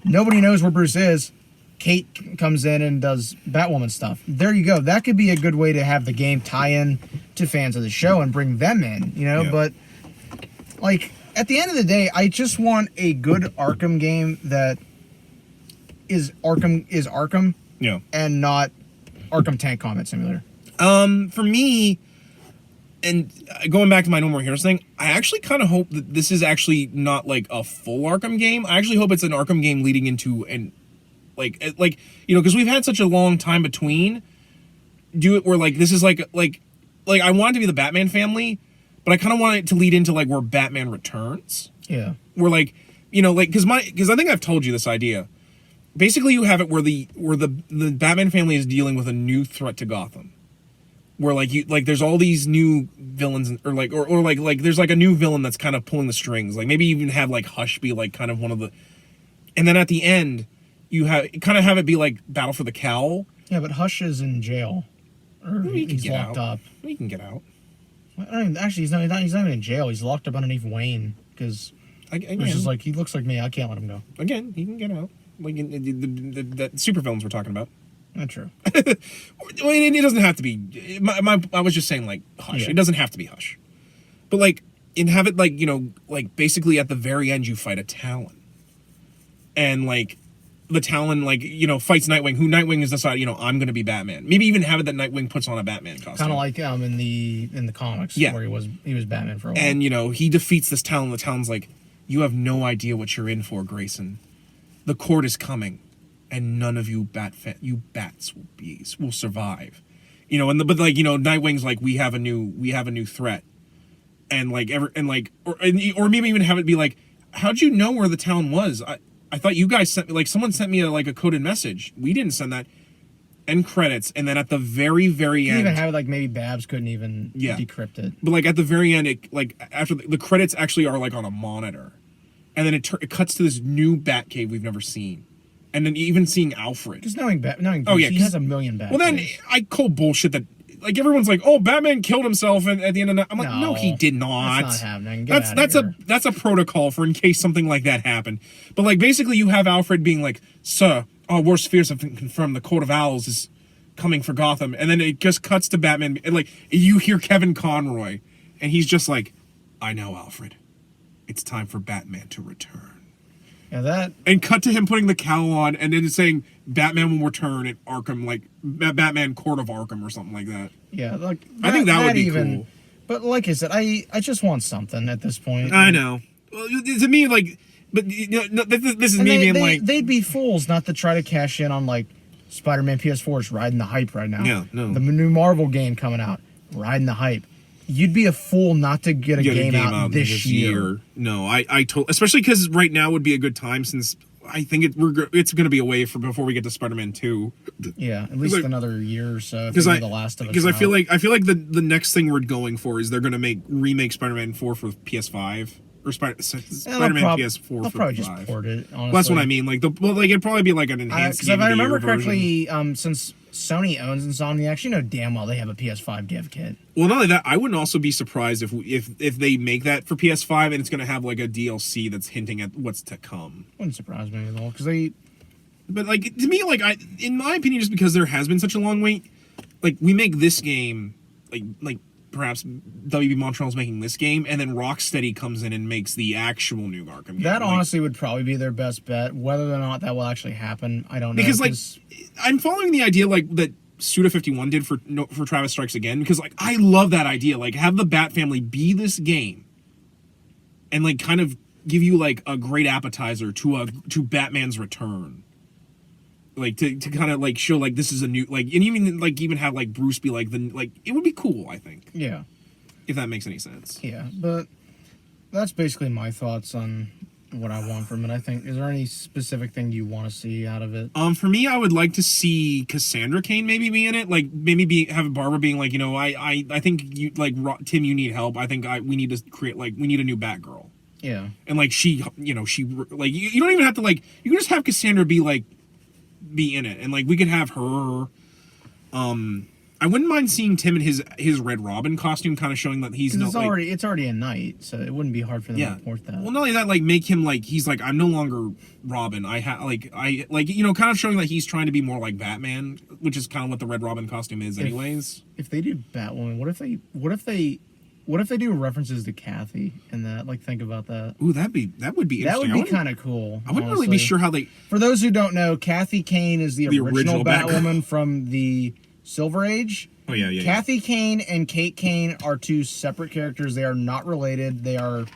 nobody knows where Bruce is. Kate comes in and does Batwoman stuff. There you go. That could be a good way to have the game tie in to fans of the show and bring them in, But, like, at the end of the day, I just want a good Arkham game that is Arkham, and not Arkham Tank Combat Simulator. For me, and going back to my No More Heroes thing, I actually kind of hope that this is actually not like a full Arkham game. I actually hope it's an Arkham game leading into because we've had such a long time between. Do it where like this is like I want it to be the Batman family, but I kind of want it to lead into like where Batman returns. Yeah. Where because I think I've told you this idea. Basically, you have it where the Batman family is dealing with a new threat to Gotham. Where there's all these new villains or there's like a new villain that's kind of pulling the strings. Like maybe even have like Hush be like kind of one of the, and then at the end you have it be like Battle for the Cowl. Yeah, but Hush is in jail, or he's locked up. He can get out. Actually, he's not even in jail. He's locked up underneath Wayne because it's just like, he looks like me. I can't let him go. Again, he can get out. Like the super villains we're talking about. Not true. It doesn't have to be. I was just saying, like, Hush. Yeah. It doesn't have to be Hush. But, like, and have it, like, basically at the very end you fight a Talon. And, like, the Talon, fights Nightwing, who Nightwing has decided, I'm going to be Batman. Maybe even have it that Nightwing puts on a Batman costume. Kind of like in the comics, where he was Batman for a while. And, he defeats this Talon. The Talon's like, you have no idea what you're in for, Grayson. The court is coming. And none of you bats will survive, Nightwing's like, we have a new threat, and or maybe even have it be like, how'd you know where the town was? I thought you guys sent me, someone sent me a coded message. We didn't send that. End credits, and then at the very end, you even have it maybe Babs couldn't even decrypt it. But at the very end, after the credits actually are on a monitor, and then it cuts to this new Batcave we've never seen. And then even seeing Alfred. Because knowing Bruce, he has a million bad Well, then days. I call bullshit that, like, everyone's like, oh, Batman killed himself at the end of the night. I'm like, no, he did not. That's not happening. That's a protocol for in case something like that happened. But, like, basically you have Alfred being like, sir, our worst fears have been confirmed. The Court of Owls is coming for Gotham. And then it just cuts to Batman. And, like, you hear Kevin Conroy. And he's just like, I know, Alfred. It's time for Batman to return. Yeah, and cut to him putting the cowl on and then saying Batman will return at Arkham, like Batman Court of Arkham or something like that. Yeah, like I think that would be cool. But like I said, I just want something at this point. I know. Well, to me, like, but you know, this is me being like, they'd be fools not to try to cash in on like Spider-Man PS4 is riding the hype right now. Yeah, no. The new Marvel game coming out, riding the hype. You'd be a fool not to get a game out this year. No, I totally, especially because right now would be a good time since I think it's going to be away before we get to Spider-Man 2. Yeah, at least another year or so. Because The Last of Us. Because I feel like the next thing we're going for is they're going to remake Spider-Man 4 for PS5 or Spider-Man PS4 they'll for probably just port it. Honestly, well, that's what I mean. Like it'd probably be like an enhanced. Because if I remember correctly, since Sony owns Insomniac, you know damn well they have a PS5 dev kit. Well, not only that, I wouldn't also be surprised if they make that for PS5 and it's going to have like a DLC that's hinting at what's to come. Wouldn't surprise me at all because they. But like to me, like in my opinion, just because there has been such a long wait, like we make this game, like perhaps WB Montreal's making this game, and then Rocksteady comes in and makes the actual new Arkham game. That honestly would probably be their best bet. Whether or not that will actually happen, I don't know. Because like I'm following the idea like that Suda51 did for Travis Strikes Again, because like I love that idea. Like have the Bat family be this game, and like kind of give you like a great appetizer to Batman's return. Like to kind of like show like this is a new like, and even have like Bruce be like it would be cool, I think. Yeah. If that makes any sense. Yeah, but that's basically my thoughts on what I want from it. I think, is there any specific thing you want to see out of it? For me, I would like to see Cassandra Cain maybe be in it. Like maybe have Barbara being like, you know, I think you like Tim, you need help. I think we need to create we need a new Batgirl. Yeah. And like she like you don't even have to like, you can just have Cassandra be in it, and like we could have her. I wouldn't mind seeing Tim in his Red Robin costume, kind of showing that he's it's already a knight, so it wouldn't be hard for them to port that. Well, not only that, like make him like he's like, I'm no longer Robin. I you know, kind of showing that he's trying to be more like Batman, which is kind of what the Red Robin costume is, anyways. If they do Batwoman, what if they do references to Kathy in that? Like, think about that. Ooh, that would be interesting. That would be kind of cool. I wouldn't really be sure how they. For those who don't know, Kathy Kane is the original Batwoman from the Silver Age. Oh yeah. Kathy Kane and Kate Kane are two separate characters. They are not related. They are,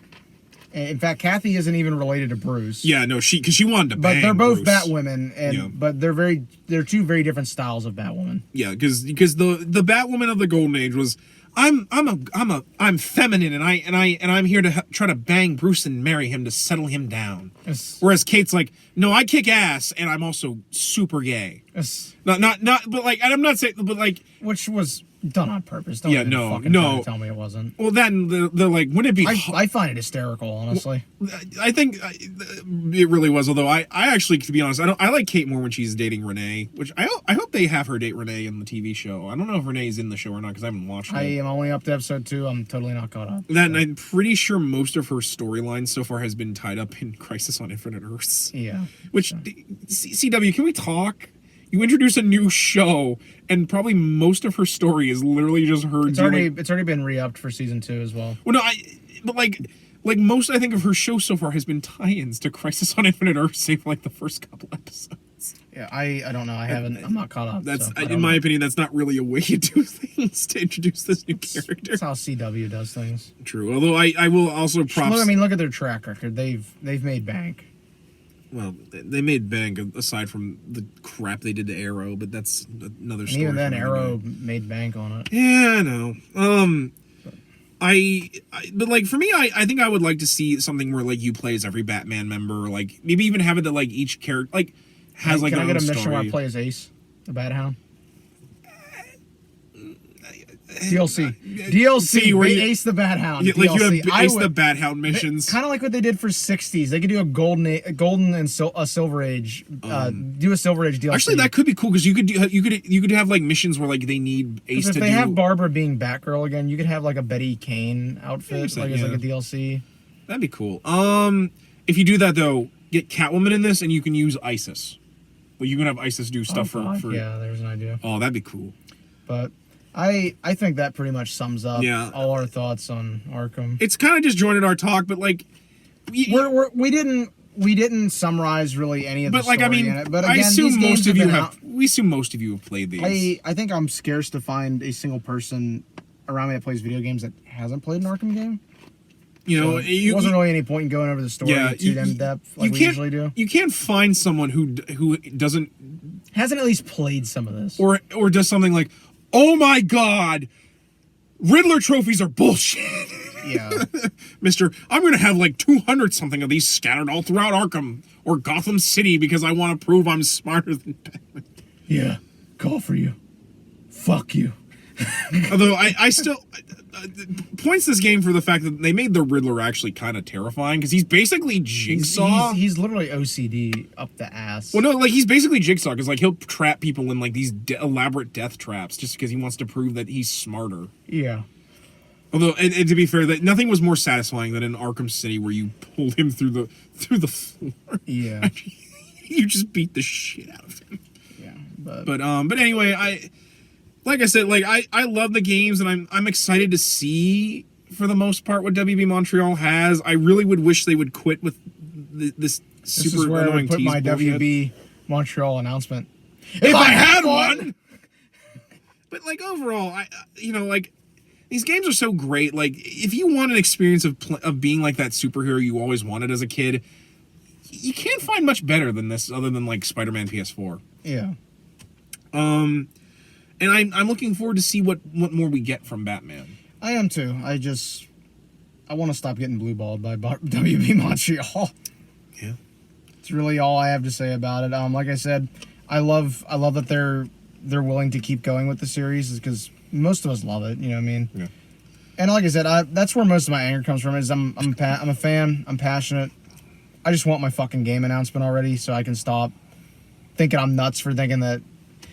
in fact, Kathy isn't even related to Bruce. Yeah, no, because she wanted to bang But they're both Bruce. Batwomen, and but they're two very different styles of Batwoman. Yeah, because the Batwoman of the Golden Age was, I'm feminine and I'm here to try to bang Bruce and marry him to settle him down. Yes. Whereas Kate's like, no, I kick ass and I'm also super gay. Yes. Not but like, and I'm not saying, but like, which was done on purpose. Don't even fucking try to tell me it wasn't. Well, then they're like, wouldn't it be? I find it hysterical, honestly. Well, I think it really was. Although I actually, to be honest, I like Kate more when she's dating Renee, which I hope they have her date Renee in the TV show. I don't know if Renee's in the show or not because I haven't watched it. I am only up to episode 2. I'm totally not caught up. Then I'm pretty sure most of her storyline so far has been tied up in Crisis on Infinite Earths. Yeah. Which CW, can we talk? You introduce a new show, and probably most of her story is literally just her. It's already been re-upped for season 2 as well. Well, no, but like most I think of her show so far has been tie-ins to Crisis on Infinite Earths, save like the first couple episodes. Yeah, I don't know. I'm not caught up. That's in my opinion, that's not really a way you do things to introduce this new character. That's how CW does things. True. Although I will also props. Look at their track record. They've made bank. Well, they made bank aside from the crap they did to Arrow, but that's another story. And even then, Arrow made bank on it. Yeah, I know. But like for me, I think I would like to see something where like you play as every Batman member, like maybe even have it that like each character like has like. Can I get a mission story. where I play as Ace, the Bat Hound? DLC. DLC, where they you- Ace the Bat Hound. Like you DLC. have Ace the Bat Hound missions. Kind of like what they did for 60s. They could do a golden and a Silver Age. Do a Silver Age DLC. Actually, that could be cool because you could have like missions where like they need Ace if to they do. have Barbara being Batgirl again, you could have like a Betty Kane outfit, Yeah, like as like yeah. a DLC. That'd be cool. If you do that though, get Catwoman in this, and you can use ISIS. Well, you can have ISIS do stuff for. Yeah, there's an idea. Oh, that'd be cool. But I think that pretty much sums up all our thoughts on Arkham. It's kind of disjointed our talk, but like, we didn't summarize really any of the but like I story mean, in it. But again, I assume these games most of you been have. out. We assume most of you have played these. I think I'm scarce to find a single person around me that plays video games that hasn't played an Arkham game. You know, There wasn't really any point in going over the story too in depth like we usually do. You can't find someone who doesn't Hasn't at least played some of this. or does something like, oh my god, Riddler trophies are bullshit. Yeah. Mister, I'm gonna have like 200 something of these scattered all throughout Arkham or Gotham City because I want to prove I'm smarter than Batman. Yeah. Call for you. Fuck you. Although I still points this game for the fact that they made the Riddler actually kind of terrifying because he's basically Jigsaw. He's literally OCD up the ass. Well, no, like he's basically Jigsaw because like he'll trap people in like these elaborate death traps just because he wants to prove that he's smarter. Yeah. Although, and to be fair, that nothing was more satisfying than in Arkham City where you pulled him through the floor. Yeah. You just beat the shit out of him. Yeah. But anyway, like I said, like I love the games and I'm excited to see for the most part what WB Montreal has. I really would wish they would quit with this super This is where I annoying would put tease my bullshit. WB Montreal announcement. If I had one. But like overall, like these games are so great. Like if you want an experience of being like that superhero you always wanted as a kid, you can't find much better than this other than like Spider-Man PS4. Yeah. And I'm looking forward to see what more we get from Batman. I am too. I want to stop getting blue balled by WB Montreal. Yeah. It's really all I have to say about it. Like I said, I love that they're willing to keep going with the series because most of us love it. You know what I mean? Yeah. And like I said, that's where most of my anger comes from. Is I'm a fan. I'm passionate. I just want my fucking game announcement already so I can stop thinking I'm nuts for thinking that.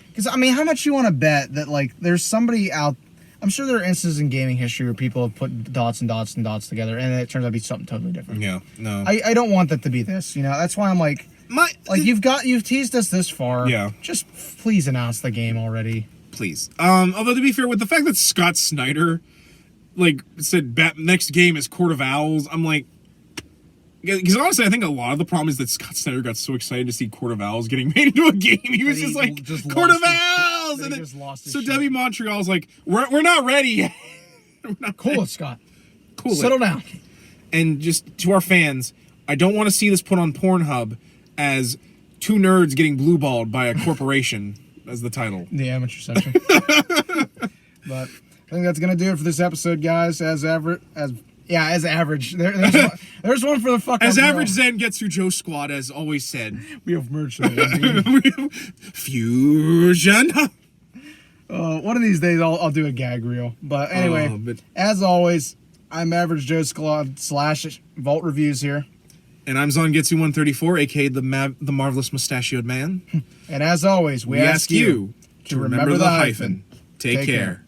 Because I mean, how much you want to bet that like there's somebody out? I'm sure there are instances in gaming history where people have put dots and dots and dots together, and it turns out to be something totally different. Yeah. No. I don't want that to be this. You know, that's why I'm like. You've teased us this far. Yeah. Just please announce the game already. Please. Although to be fair, with the fact that Scott Snyder, like said, next game is Court of Owls, I'm like, because honestly, I think a lot of the problem is that Scott Snyder got so excited to see Court of Owls getting made into a game, he was just like, Court of Owls, and then so W Montreal's like, we're not ready yet. Cool it, Scott. Cool. Settle down. And just to our fans, I don't want to see this put on Pornhub as two nerds getting blue-balled by a corporation as the title. The amateur section. But I think that's gonna do it for this episode, guys. As average. There's one for the fuck. As average Zen gets through Joe Squad, as always said. We have merch. Fusion. One of these days I'll do a gag reel. But anyway, as always, I'm Average Joe Squad / Vault Reviews here. And I'm Zongetsu134, aka the Marvelous Mustachioed Man. And as always, we ask you to remember the hyphen. Take care.